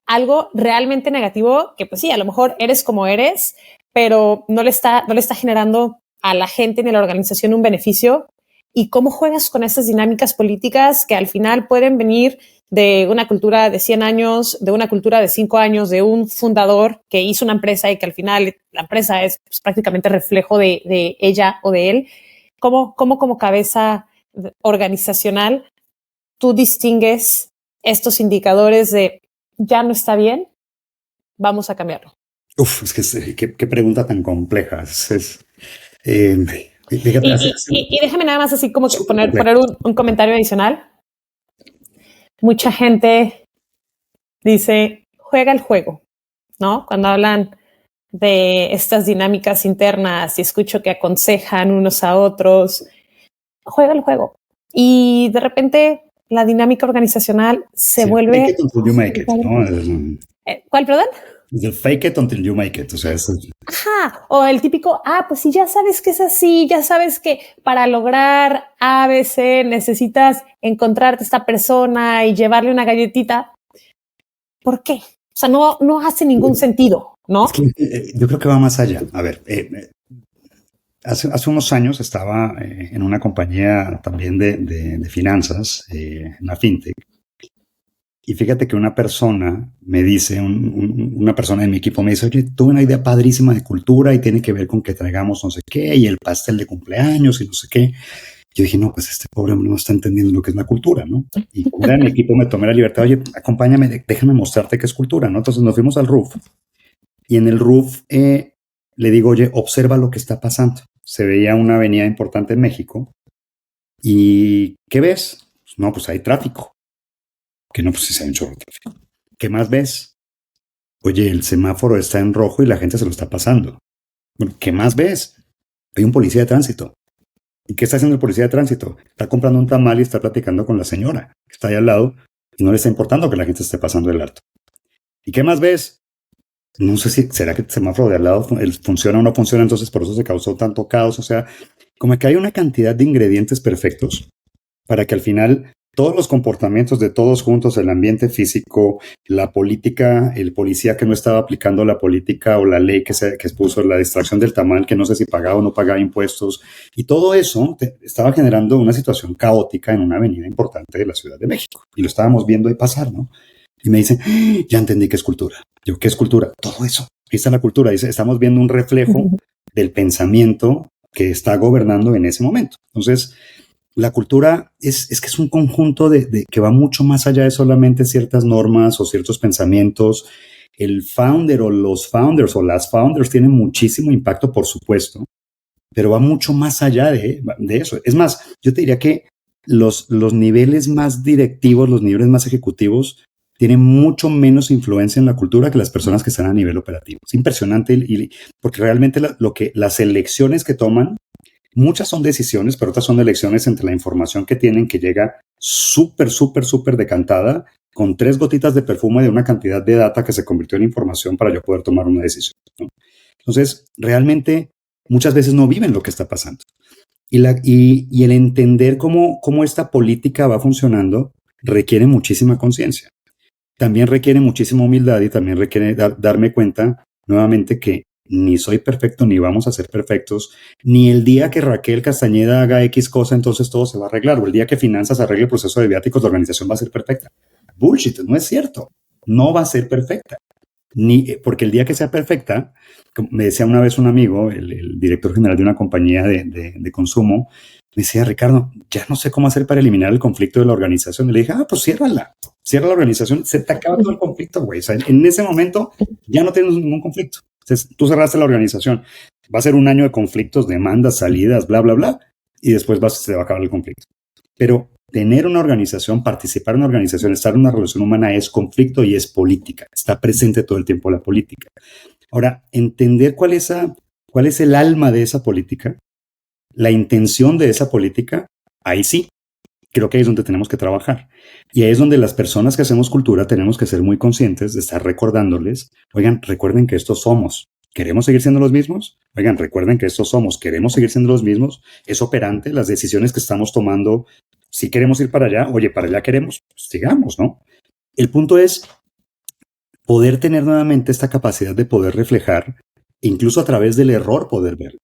algo realmente negativo, que pues sí, a lo mejor eres como eres, pero no le está generando a la gente ni a la organización un beneficio. ¿Y cómo juegas con esas dinámicas políticas que al final pueden venir de una cultura de 100 años, de una cultura de 5 años, de un fundador que hizo una empresa y que al final la empresa es pues, prácticamente reflejo de ella o de él? ¿Cómo como cabeza organizacional tú distingues estos indicadores de ya no está bien, vamos a cambiarlo? Es que qué pregunta tan compleja. Fíjate, y déjame nada más así como que poner un comentario adicional. Mucha gente dice, juega el juego, ¿no? Cuando hablan de estas dinámicas internas y escucho que aconsejan unos a otros, juega el juego. Y de repente la dinámica organizacional se vuelve... Fake it until you make it, ¿no? ¿Cuál, perdón? The fake it until you make it, o sea, Ajá, o el típico, pues si ya sabes que es así, ya sabes que para lograr ABC necesitas encontrarte esta persona y llevarle una galletita. ¿Por qué? O sea, no hace ningún sentido, ¿no? Es que, yo creo que va más allá. A ver, hace unos años estaba en una compañía también de finanzas, una fintech. Y fíjate que una persona me dice, una persona de mi equipo me dice, oye, tuve una idea padrísima de cultura y tiene que ver con que traigamos no sé qué y el pastel de cumpleaños y no sé qué. Yo dije, no, pues este pobre hombre no está entendiendo lo que es la cultura, ¿no? Y como era mi equipo, me tomé la libertad, oye, acompáñame, déjame mostrarte qué es cultura, ¿no? Entonces nos fuimos al roof y en el roof le digo, oye, observa lo que está pasando. Se veía una avenida importante en México y ¿qué ves? Pues, no, pues hay tráfico. Que no, pues si se ha hecho tráfico. ¿Qué más ves? Oye, el semáforo está en rojo y la gente se lo está pasando. Bueno, ¿qué más ves? Hay un policía de tránsito. ¿Y qué está haciendo el policía de tránsito? Está comprando un tamal y está platicando con la señora que está ahí al lado y no le está importando que la gente esté pasando el alto. ¿Y qué más ves? No sé si será que el semáforo de al lado funciona o no funciona, entonces por eso se causó tanto caos. O sea, como que hay una cantidad de ingredientes perfectos para que al final todos los comportamientos de todos juntos, el ambiente físico, la política, el policía que no estaba aplicando la política o la ley que expuso, la distracción del tamal, que no sé si pagaba o no pagaba impuestos, y todo eso estaba generando una situación caótica en una avenida importante de la Ciudad de México. Y lo estábamos viendo ahí pasar, ¿no? Y me dicen, ya entendí qué es cultura. Yo, ¿qué es cultura? Todo eso. Ahí está la cultura. Dice, estamos viendo un reflejo del pensamiento que está gobernando en ese momento. Entonces, la cultura es que es un conjunto de que va mucho más allá de solamente ciertas normas o ciertos pensamientos. El founder o los founders o las founders tienen muchísimo impacto, por supuesto, pero va mucho más allá de eso. Es más, yo te diría que los niveles más directivos, los niveles más ejecutivos, tienen mucho menos influencia en la cultura que las personas que están a nivel operativo. Es impresionante porque realmente las elecciones que toman, muchas son decisiones, pero otras son elecciones entre la información que tienen, que llega súper decantada, con 3 gotitas de perfume de una cantidad de data que se convirtió en información para yo poder tomar una decisión, ¿no? Entonces, realmente, muchas veces no viven lo que está pasando. Y el entender cómo esta política va funcionando requiere muchísima conciencia. También requiere muchísima humildad y también requiere darme cuenta nuevamente que ni soy perfecto, ni vamos a ser perfectos, ni el día que Raquel Castañeda haga X cosa, entonces todo se va a arreglar, o el día que finanzas arregle el proceso de viáticos, la organización va a ser perfecta. Bullshit, no es cierto. No va a ser perfecta. Porque el día que sea perfecta, como me decía una vez un amigo, el director general de una compañía de consumo, me decía, Ricardo, ya no sé cómo hacer para eliminar el conflicto de la organización. Y le dije, pues cierra la organización, se te acaba todo el conflicto, güey. O sea, en ese momento ya no tienes ningún conflicto. Entonces, tú cerraste la organización. Va a ser un año de conflictos, demandas, salidas, bla, bla, bla, y después se va a acabar el conflicto. Pero tener una organización, participar en una organización, estar en una relación humana es conflicto y es política. Está presente todo el tiempo la política. Ahora, entender cuál es el alma de esa política, la intención de esa política, ahí sí, creo que ahí es donde tenemos que trabajar. Y ahí es donde las personas que hacemos cultura tenemos que ser muy conscientes de estar recordándoles, oigan, recuerden que estos somos. ¿Queremos seguir siendo los mismos? Oigan, recuerden que estos somos. ¿Queremos seguir siendo los mismos? Es operante las decisiones que estamos tomando. Si queremos ir para allá, oye, para allá queremos, pues sigamos, ¿no? El punto es poder tener nuevamente esta capacidad de poder reflejar, incluso a través del error poder ver.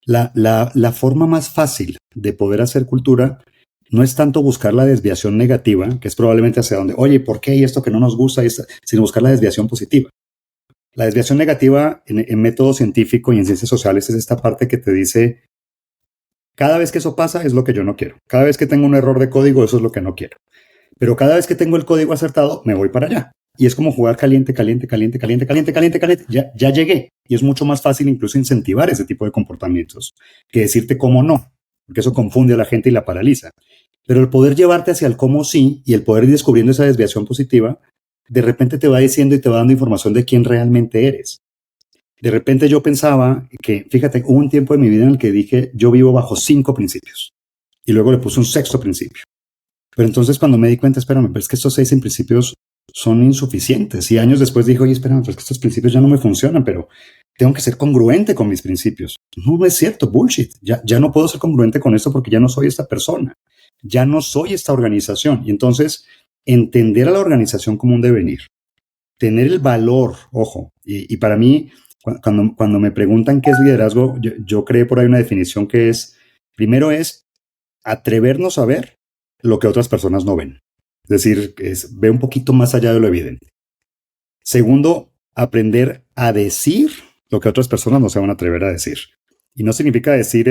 La forma más fácil de poder hacer cultura no es tanto buscar la desviación negativa, que es probablemente hacia donde, oye, ¿por qué hay esto que no nos gusta? Sino buscar la desviación positiva. La desviación negativa en método científico y en ciencias sociales es esta parte que te dice, cada vez que eso pasa es lo que yo no quiero. Cada vez que tengo un error de código, eso es lo que no quiero. Pero cada vez que tengo el código acertado, me voy para allá. Y es como jugar caliente, caliente, caliente, caliente, caliente, caliente, caliente. Ya llegué. Y es mucho más fácil incluso incentivar ese tipo de comportamientos que decirte cómo no, porque eso confunde a la gente y la paraliza. Pero el poder llevarte hacia el cómo sí y el poder ir descubriendo esa desviación positiva, de repente te va diciendo y te va dando información de quién realmente eres. De repente yo pensaba que, fíjate, hubo un tiempo en mi vida en el que dije, yo vivo bajo 5 principios. Y luego le puse un 6º principio. Pero entonces cuando me di cuenta, espérame, pero es que estos 6 principios son insuficientes. Y años después dije, oye, espérame, pero es que estos principios ya no me funcionan, pero tengo que ser congruente con mis principios. No es cierto, bullshit. Ya no puedo ser congruente con esto porque ya no soy esta persona. Ya no soy esta organización. Y entonces, entender a la organización como un devenir. Tener el valor, ojo. Y para mí, cuando me preguntan qué es liderazgo, yo creé por ahí una definición que es, primero es atrevernos a ver lo que otras personas no ven. Es decir, ve un poquito más allá de lo evidente. Segundo, aprender a decir lo que otras personas no se van a atrever a decir. Y no significa decir,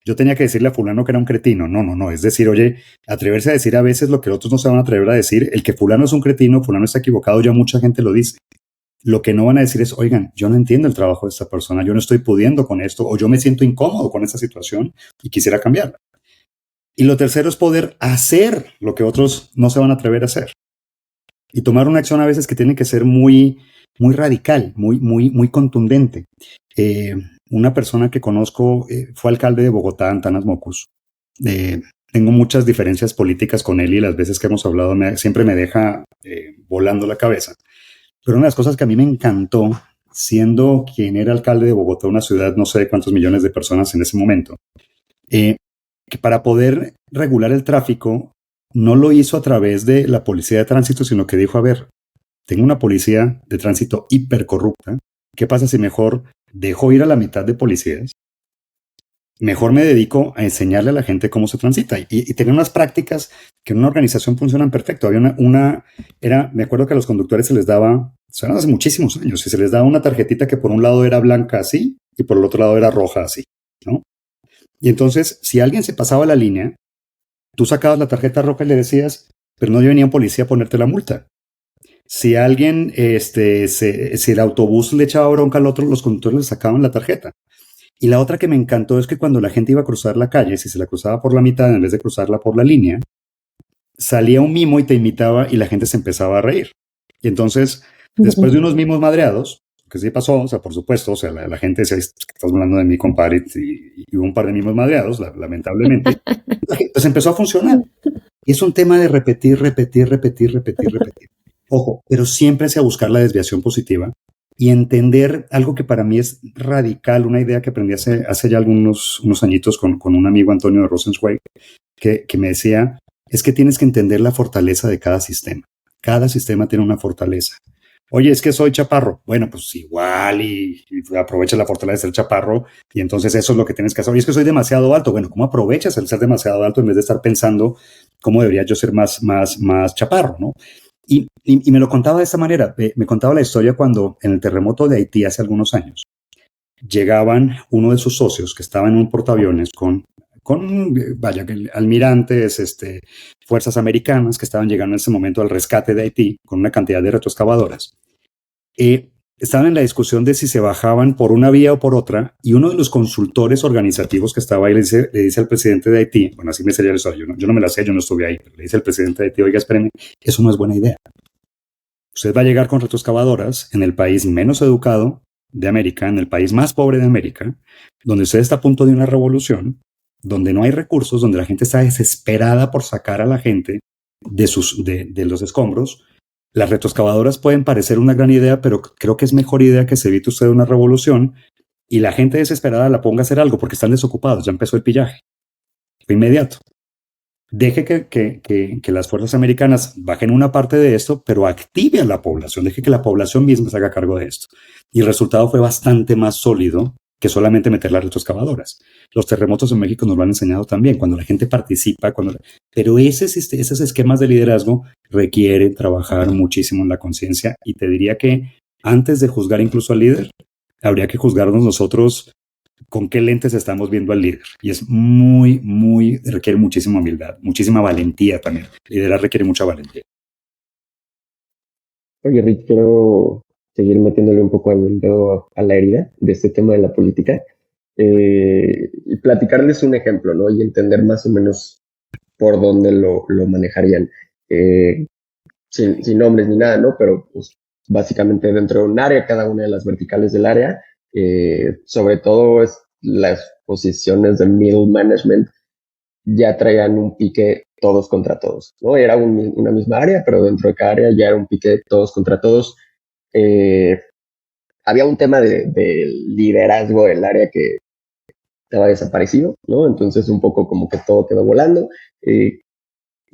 yo tenía que decirle a fulano que era un cretino. No. Es decir, oye, atreverse a decir a veces lo que otros no se van a atrever a decir. El que fulano es un cretino, fulano está equivocado, ya mucha gente lo dice. Lo que no van a decir es, oigan, yo no entiendo el trabajo de esta persona, yo no estoy pudiendo con esto, o yo me siento incómodo con esta situación y quisiera cambiarla. Y lo tercero es poder hacer lo que otros no se van a atrever a hacer. Y tomar una acción a veces que tiene que ser muy, muy radical, muy contundente. Una persona que conozco fue alcalde de Bogotá, Antanas Mocus. Tengo muchas diferencias políticas con él y las veces que hemos hablado siempre me deja volando la cabeza. Pero una de las cosas que a mí me encantó, siendo quien era alcalde de Bogotá, una ciudad no sé de cuántos millones de personas en ese momento, que para poder regular el tráfico no lo hizo a través de la policía de tránsito, sino que dijo, a ver, tengo una policía de tránsito hipercorrupta, ¿qué pasa si mejor dejo ir a la mitad de policías? Mejor me dedico a enseñarle a la gente cómo se transita y tener unas prácticas que en una organización funcionan perfecto. Había me acuerdo que a los conductores se les daba, eso hace muchísimos años, y se les daba una tarjetita que por un lado era blanca así y por el otro lado era roja así, ¿no? Y entonces, si alguien se pasaba la línea, tú sacabas la tarjeta roja y le decías, pero no venía un policía a ponerte la multa. Si alguien, si el autobús le echaba bronca al otro, los conductores le sacaban la tarjeta. Y la otra que me encantó es que cuando la gente iba a cruzar la calle, si se la cruzaba por la mitad en vez de cruzarla por la línea, salía un mimo y te imitaba y la gente se empezaba a reír. Y entonces, después de unos mimos madreados, que sí pasó, o sea, por supuesto, o sea, la gente decía, estás hablando de mi compadre, y hubo un par de mismos madreados, lamentablemente, pues empezó a funcionar. Y es un tema de repetir. Ojo, pero siempre hacia buscar la desviación positiva y entender algo que para mí es radical, una idea que aprendí hace ya unos añitos con un amigo, Antonio de Rosenzweig, que me decía, es que tienes que entender la fortaleza de cada sistema. Cada sistema tiene una fortaleza. Oye, es que soy chaparro. Bueno, pues igual y aprovecha la fortaleza de ser chaparro y entonces eso es lo que tienes que hacer. Oye, es que soy demasiado alto. Bueno, ¿cómo aprovechas el ser demasiado alto en vez de estar pensando cómo debería yo ser más chaparro, ¿no? Y me lo contaba de esta manera. Me contaba la historia cuando en el terremoto de Haití hace algunos años llegaban uno de sus socios que estaba en un portaaviones con almirantes, fuerzas americanas que estaban llegando en ese momento al rescate de Haití con una cantidad de retroexcavadoras. Estaban en la discusión de si se bajaban por una vía o por otra, y uno de los consultores organizativos que estaba ahí le dice al presidente de Haití, bueno, así me sería la historia, yo no me la sé, yo no estuve ahí, pero le dice al presidente de Haití, oiga, espéreme, eso no es buena idea. Usted va a llegar con retroexcavadoras en el país menos educado de América, en el país más pobre de América, donde usted está a punto de una revolución, donde no hay recursos, donde la gente está desesperada por sacar a la gente de los escombros. Las retroexcavadoras pueden parecer una gran idea, pero creo que es mejor idea que se evite usted una revolución y la gente desesperada la ponga a hacer algo porque están desocupados, ya empezó el pillaje. Fue inmediato. deje que las fuerzas americanas bajen una parte de esto, pero active a la población, deje que la población misma se haga cargo de esto. Y el resultado fue bastante más sólido que solamente meter las retroexcavadoras. Los terremotos en México nos lo han enseñado también, cuando la gente participa, pero esos esquemas de liderazgo requieren trabajar muchísimo en la conciencia, y te diría que antes de juzgar incluso al líder, habría que juzgarnos nosotros con qué lentes estamos viendo al líder. Y es requiere muchísima humildad, muchísima valentía también. Liderar requiere mucha valentía. Oye, Rick, quiero seguir metiéndole un poco el dedo a la herida de este tema de la política y platicarles un ejemplo, ¿no? Y entender más o menos por dónde lo manejarían. Sin nombres ni nada, ¿no? Pero pues básicamente dentro de un área, cada una de las verticales del área, sobre todo las posiciones de middle management ya traían un pique todos contra todos, ¿no? Era una misma área, pero dentro de cada área ya era un pique todos contra todos. Había un tema de liderazgo del área que estaba desaparecido, ¿no? Entonces un poco como que todo quedó volando.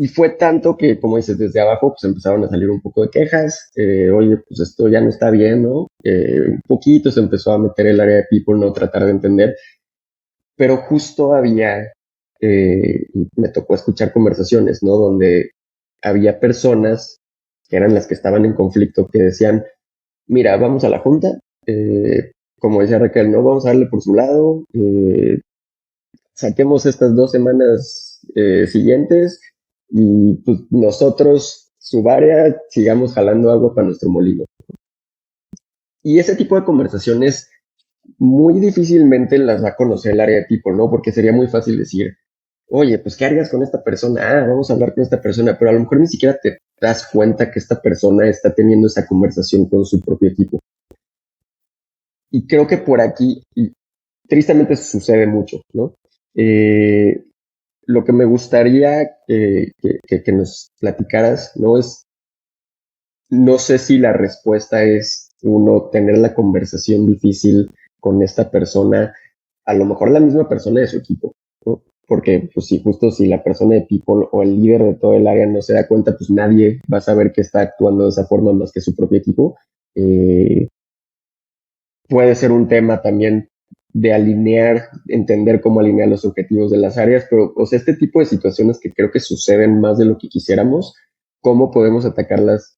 Y fue tanto que, como dices, desde abajo pues empezaron a salir un poco de quejas. Oye, pues esto ya no está bien, ¿no? Un poquito se empezó a meter el área de people, ¿no? Tratar de entender. Pero justo había, me tocó escuchar conversaciones, ¿no? Donde había personas que eran las que estaban en conflicto, que decían, mira, vamos a la junta, como decía Raquel, no vamos a darle por su lado, saquemos estas 2 semanas siguientes y pues nosotros, Subarea, sigamos jalando agua para nuestro molino. Y ese tipo de conversaciones muy difícilmente las va a conocer el área de people, ¿no? Porque sería muy fácil decir, oye, pues ¿qué harías con esta persona? Vamos a hablar con esta persona, pero a lo mejor ni siquiera te das cuenta que esta persona está teniendo esa conversación con su propio equipo. Y creo que por aquí, y tristemente sucede mucho, ¿no? Lo que me gustaría que nos platicaras, ¿no? No sé si la respuesta es, uno, tener la conversación difícil con esta persona, a lo mejor la misma persona de su equipo, ¿no? Porque, pues sí, justo si la persona de people o el líder de todo el área no se da cuenta, pues nadie va a saber que está actuando de esa forma más que su propio equipo. Puede ser un tema también de alinear, entender cómo alinear los objetivos de las áreas, pero, o sea, este tipo de situaciones que creo que suceden más de lo que quisiéramos, ¿cómo podemos atacarlas?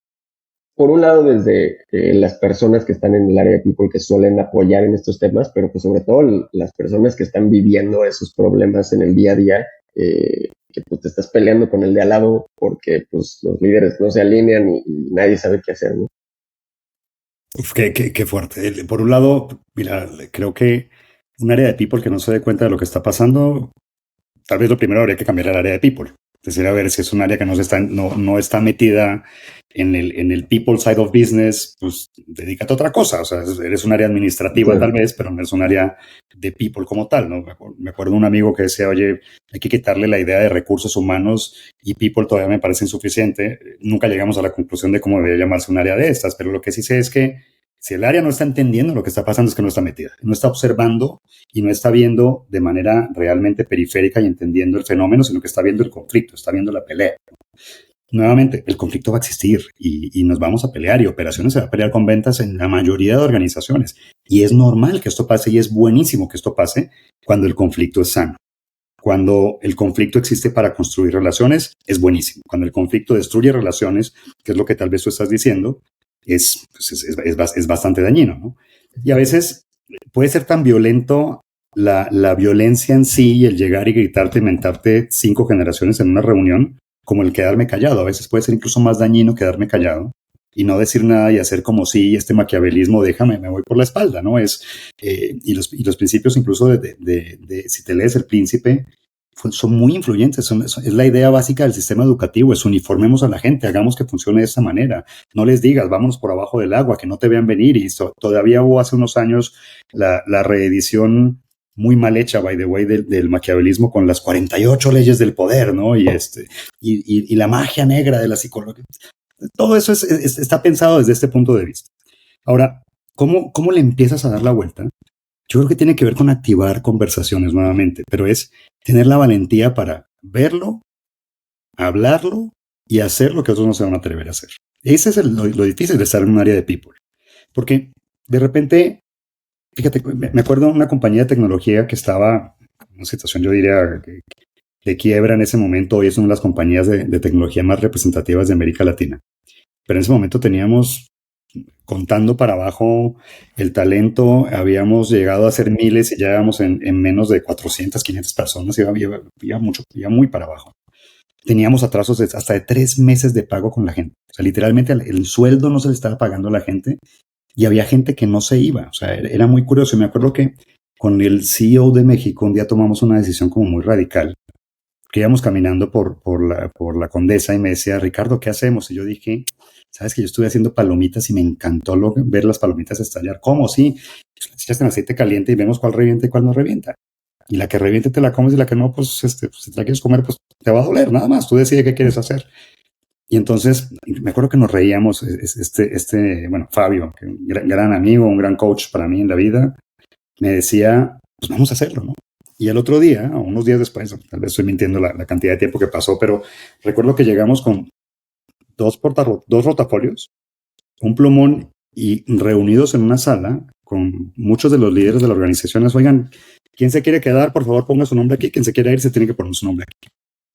Por un lado, desde las personas que están en el área de people que suelen apoyar en estos temas, pero pues sobre todo las personas que están viviendo esos problemas en el día a día, que pues te estás peleando con el de al lado porque pues los líderes no se alinean y nadie sabe qué hacer, ¿no? Uf, qué fuerte. Por un lado, mira, creo que un área de people que no se dé cuenta de lo que está pasando, tal vez lo primero habría que cambiar el área de people. Es decir, a ver si es un área que no está metida en el people side of business, pues dedícate a otra cosa. O sea, eres un área administrativa tal vez, pero no es un área de people como tal, ¿no? Me acuerdo de un amigo que decía, oye, hay que quitarle la idea de recursos humanos y people todavía me parece insuficiente. Nunca llegamos a la conclusión de cómo debería llamarse un área de estas, pero lo que sí sé es que si el área no está entendiendo lo que está pasando, es que no está metida, no está observando y no está viendo de manera realmente periférica y entendiendo el fenómeno, sino que está viendo el conflicto, está viendo la pelea. Nuevamente, el conflicto va a existir y nos vamos a pelear, y operaciones se va a pelear con ventas en la mayoría de organizaciones. Y es normal que esto pase, y es buenísimo que esto pase cuando el conflicto es sano. Cuando el conflicto existe para construir relaciones, es buenísimo. Cuando el conflicto destruye relaciones, que es lo que tal vez tú estás diciendo, es bastante dañino, ¿no? Y a veces puede ser tan violento la violencia en sí y el llegar y gritarte y mentarte 5 generaciones en una reunión como el quedarme callado. A veces puede ser incluso más dañino quedarme callado y no decir nada y hacer como si este maquiavelismo, déjame, me voy por la espalda, ¿no? Y los principios incluso si te lees El Príncipe, son muy influyentes, es la idea básica del sistema educativo, es uniformemos a la gente, hagamos que funcione de esta manera, no les digas, vámonos por abajo del agua, que no te vean venir, y todavía hubo hace unos años la reedición muy mal hecha, by the way, del maquiavelismo con las 48 leyes del poder, ¿no? Y la magia negra de la psicología. Todo eso está pensado desde este punto de vista. Ahora, ¿cómo le empiezas a dar la vuelta? Yo creo que tiene que ver con activar conversaciones nuevamente, pero es tener la valentía para verlo, hablarlo y hacer lo que otros no se van a atrever a hacer. Ese es lo difícil de estar en un área de people. Porque de repente, fíjate, me acuerdo de una compañía de tecnología que estaba en una situación, yo diría, de quiebra en ese momento. Hoy es una de las compañías de tecnología más representativas de América Latina. Pero en ese momento teníamos, contando para abajo el talento, habíamos llegado a ser miles y ya íbamos en menos de 400, 500 personas. Iba muy para abajo. Teníamos atrasos hasta de 3 meses de pago con la gente. O sea, literalmente el sueldo no se le estaba pagando a la gente y había gente que no se iba. O sea, era muy curioso. Y me acuerdo que con el CEO de México un día tomamos una decisión como muy radical. Que íbamos caminando por la Condesa y me decía, Ricardo, ¿qué hacemos? Y yo dije, sabes que yo estuve haciendo palomitas y me encantó ver las palomitas estallar. ¿Cómo? Sí, pues las echas en aceite caliente y vemos cuál revienta y cuál no revienta. Y la que reviente te la comes y la que no, pues si te la quieres comer, pues te va a doler, nada más. Tú decides qué quieres hacer. Y entonces, me acuerdo que nos reíamos, bueno, Fabio, que un gran amigo, un gran coach para mí en la vida, me decía, pues vamos a hacerlo, ¿no? Y el otro día, unos días después, tal vez estoy mintiendo la cantidad de tiempo que pasó, pero recuerdo que llegamos con dos rotafolios, un plumón y reunidos en una sala con muchos de los líderes de la organización. Oigan, ¿quién se quiere quedar? Por favor, ponga su nombre aquí. ¿Quién se quiere ir? Se tiene que poner su nombre aquí.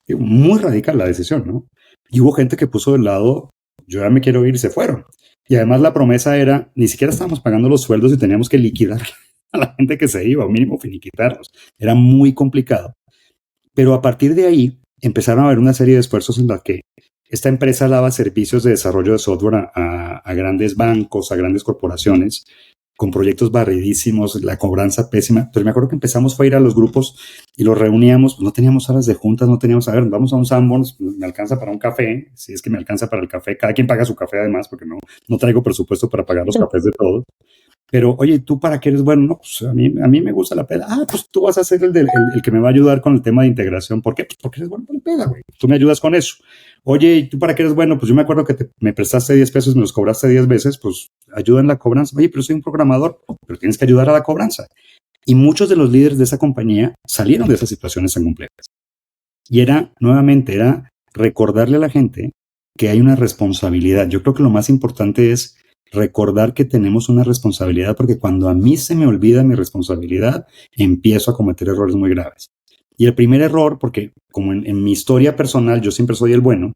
Y muy radical la decisión, ¿no? Y hubo gente que puso del lado, yo ya me quiero ir, y se fueron. Y además la promesa era, ni siquiera estábamos pagando los sueldos y teníamos que liquidar a la gente que se iba, o mínimo finiquitarlos. Era muy complicado. Pero a partir de ahí empezaron a haber una serie de esfuerzos en la que esta empresa daba servicios de desarrollo de software a grandes bancos, a grandes corporaciones, con proyectos barridísimos, la cobranza pésima. Pero me acuerdo que empezamos a ir a los grupos y los reuníamos, pues no teníamos horas de juntas, no teníamos, a ver, vamos a un Sanborns, me alcanza para un café, si es que me alcanza para el café, cada quien paga su café además, porque no traigo presupuesto para pagar los cafés de todos. Pero, oye, ¿tú para qué eres bueno? No, pues a mí me gusta la peda. Ah, pues tú vas a ser el que me va a ayudar con el tema de integración. ¿Por qué? Pues porque eres bueno con la peda, güey. Tú me ayudas con eso. Oye, ¿y tú para qué eres bueno? Pues yo me acuerdo que me prestaste 10 pesos y me los cobraste 10 veces, pues ayuda en la cobranza. Oye, pero soy un programador, pero tienes que ayudar a la cobranza. Y muchos de los líderes de esa compañía salieron de esas situaciones tan complejas. Y era recordarle a la gente que hay una responsabilidad. Yo creo que lo más importante es recordar que tenemos una responsabilidad, porque cuando a mí se me olvida mi responsabilidad, empiezo a cometer errores muy graves. Y el primer error, porque como en mi historia personal yo siempre soy el bueno,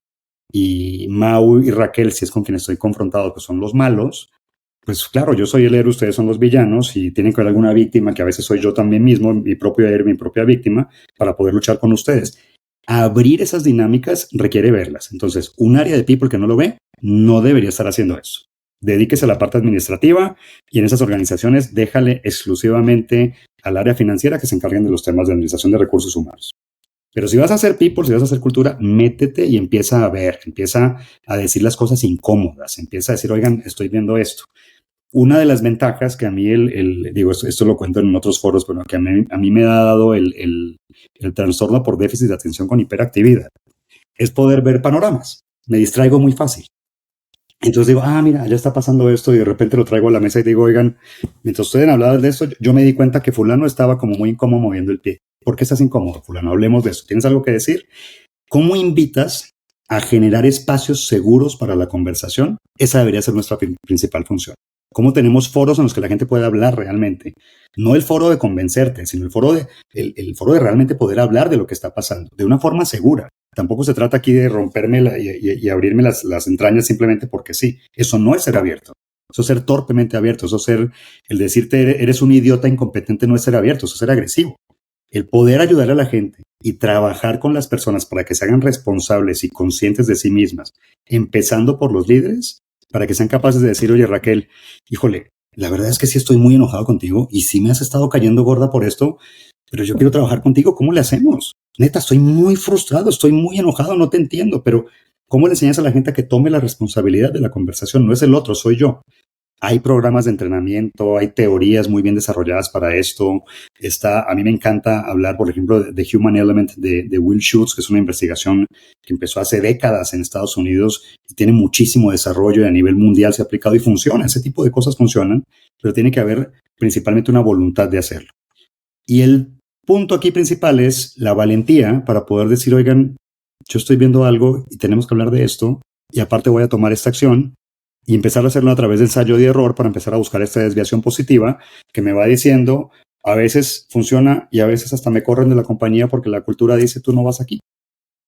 y Mau y Raquel, si es con quien estoy confrontado, que son los malos, pues claro, yo soy el héroe, ustedes son los villanos, y tienen que haber alguna víctima, que a veces soy yo también mismo, mi propio héroe, mi propia víctima, para poder luchar con ustedes. Abrir esas dinámicas requiere verlas. Entonces, un área de people que no lo ve, no debería estar haciendo eso. Dedíquese a la parte administrativa y en esas organizaciones déjale exclusivamente al área financiera que se encarguen de los temas de administración de recursos humanos. Pero si vas a hacer people, si vas a hacer cultura, métete y empieza a ver, empieza a decir las cosas incómodas, empieza a decir, oigan, estoy viendo esto. Una de las ventajas que a mí, digo, esto lo cuento en otros foros, pero que a mí me ha dado el trastorno por déficit de atención con hiperactividad, es poder ver panoramas. Me distraigo muy fácil. Entonces digo, mira, ya está pasando esto, y de repente lo traigo a la mesa y digo, oigan, mientras ustedes hablaban de esto, yo me di cuenta que fulano estaba como muy incómodo moviendo el pie. ¿Por qué estás incómodo, fulano? Hablemos de eso. ¿Tienes algo que decir? ¿Cómo invitas a generar espacios seguros para la conversación? Esa debería ser nuestra principal función. ¿Cómo tenemos foros en los que la gente puede hablar realmente? No el foro de convencerte, sino el foro de realmente poder hablar de lo que está pasando, de una forma segura. Tampoco se trata aquí de romperme y abrirme las entrañas simplemente porque sí. Eso no es ser abierto. Eso es ser torpemente abierto. Eso es el decirte eres un idiota incompetente, no es ser abierto, eso es ser agresivo. El poder ayudar a la gente y trabajar con las personas para que se hagan responsables y conscientes de sí mismas, empezando por los líderes, para que sean capaces de decir, oye Raquel, híjole, la verdad es que sí estoy muy enojado contigo y sí me has estado cayendo gorda por esto, pero yo quiero trabajar contigo, ¿cómo le hacemos? Neta, estoy muy frustrado, estoy muy enojado, no te entiendo, pero ¿cómo le enseñas a la gente a que tome la responsabilidad de la conversación? No es el otro, soy yo. Hay programas de entrenamiento, hay teorías muy bien desarrolladas para esto. A mí me encanta hablar, por ejemplo, de Human Element de Will Schutz, que es una investigación que empezó hace décadas en Estados Unidos y tiene muchísimo desarrollo y a nivel mundial se ha aplicado y funciona. Ese tipo de cosas funcionan, pero tiene que haber principalmente una voluntad de hacerlo. Y el punto aquí principal es la valentía para poder decir, oigan, yo estoy viendo algo y tenemos que hablar de esto, y aparte voy a tomar esta acción y empezar a hacerlo a través de ensayo y error para empezar a buscar esta desviación positiva que me va diciendo, a veces funciona y a veces hasta me corren de la compañía porque la cultura dice tú no vas aquí.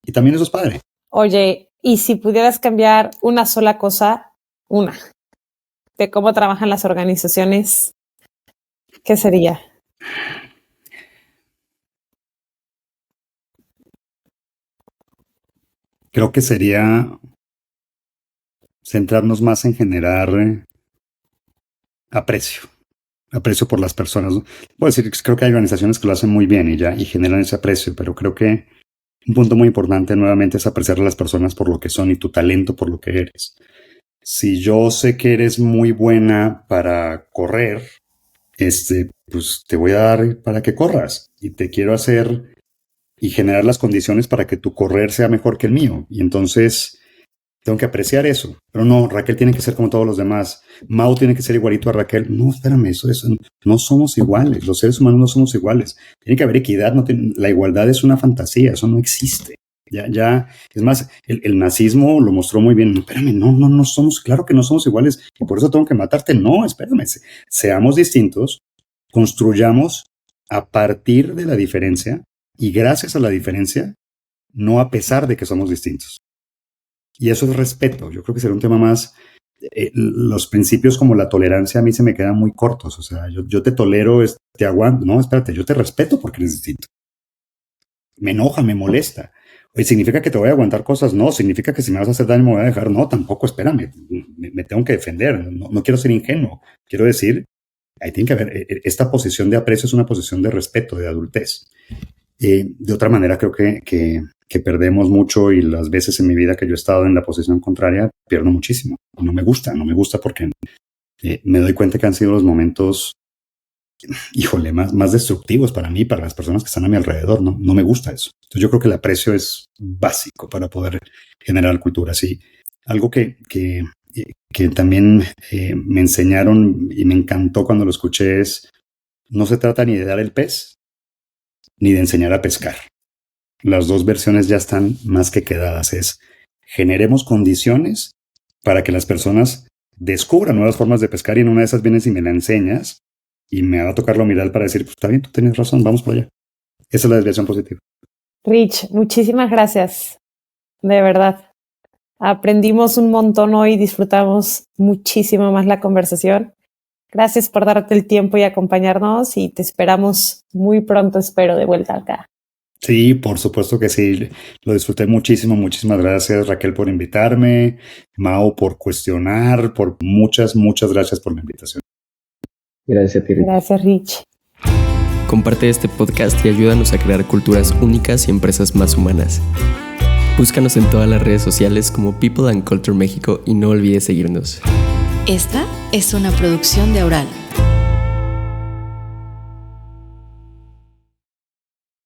Y también eso es padre. Oye, y si pudieras cambiar una sola cosa, de cómo trabajan las organizaciones, ¿qué sería? Creo que sería centrarnos más en generar aprecio por las personas. Puedo decir que creo que hay organizaciones que lo hacen muy bien y generan ese aprecio, pero creo que un punto muy importante nuevamente es apreciar a las personas por lo que son y tu talento por lo que eres. Si yo sé que eres muy buena para correr, pues te voy a dar para que corras y te quiero hacer y generar las condiciones para que tu correr sea mejor que el mío. Y entonces tengo que apreciar eso. Pero no, Raquel tiene que ser como todos los demás. Mau tiene que ser igualito a Raquel. No, espérame, eso no somos iguales. Los seres humanos no somos iguales. Tiene que haber equidad. La igualdad es una fantasía. Eso no existe. Ya, es más, el nazismo lo mostró muy bien. No, espérame, no somos, claro que no somos iguales. Y por eso tengo que matarte. No, espérame. Seamos distintos. Construyamos a partir de la diferencia y gracias a la diferencia, no a pesar de que somos distintos. Y eso es respeto. Yo creo que será un tema más. Los principios como la tolerancia a mí se me quedan muy cortos. O sea, yo te tolero, te aguanto. No, espérate, yo te respeto porque eres distinto. Me enoja, me molesta. Oye, ¿significa que te voy a aguantar cosas? No. ¿Significa que si me vas a hacer daño me voy a dejar? No, tampoco, espérame. Me tengo que defender. No quiero ser ingenuo. Quiero decir, ahí tiene que haber. Esta posición de aprecio es una posición de respeto, de adultez. De otra manera creo que perdemos mucho y las veces en mi vida que yo he estado en la posición contraria pierdo muchísimo. No me gusta porque me doy cuenta que han sido los momentos, híjole, más destructivos para mí, para las personas que están a mi alrededor. No me gusta eso. Entonces yo creo que el aprecio es básico para poder generar cultura. Sí, algo que también me enseñaron y me encantó cuando lo escuché es, no se trata ni de dar el pez, ni de enseñar a pescar. Las dos versiones ya están más que quedadas. Es generemos condiciones para que las personas descubran nuevas formas de pescar y en una de esas vienes y me la enseñas y me va a tocar lo mirar para decir, pues está bien, tú tienes razón, vamos por allá. Esa es la desviación positiva. Rich, muchísimas gracias. De verdad. Aprendimos un montón hoy, disfrutamos muchísimo más la conversación. Gracias por darte el tiempo y acompañarnos y te esperamos muy pronto, espero, de vuelta acá. Sí, por supuesto que sí. Lo disfruté muchísimo. Muchísimas gracias, Raquel, por invitarme. Mau, por cuestionar. Muchas gracias por la invitación. Gracias, Rich. Gracias, Rich. Comparte este podcast y ayúdanos a crear culturas únicas y empresas más humanas. Búscanos en todas las redes sociales como People and Culture México y no olvides seguirnos. Esta es una producción de Aural.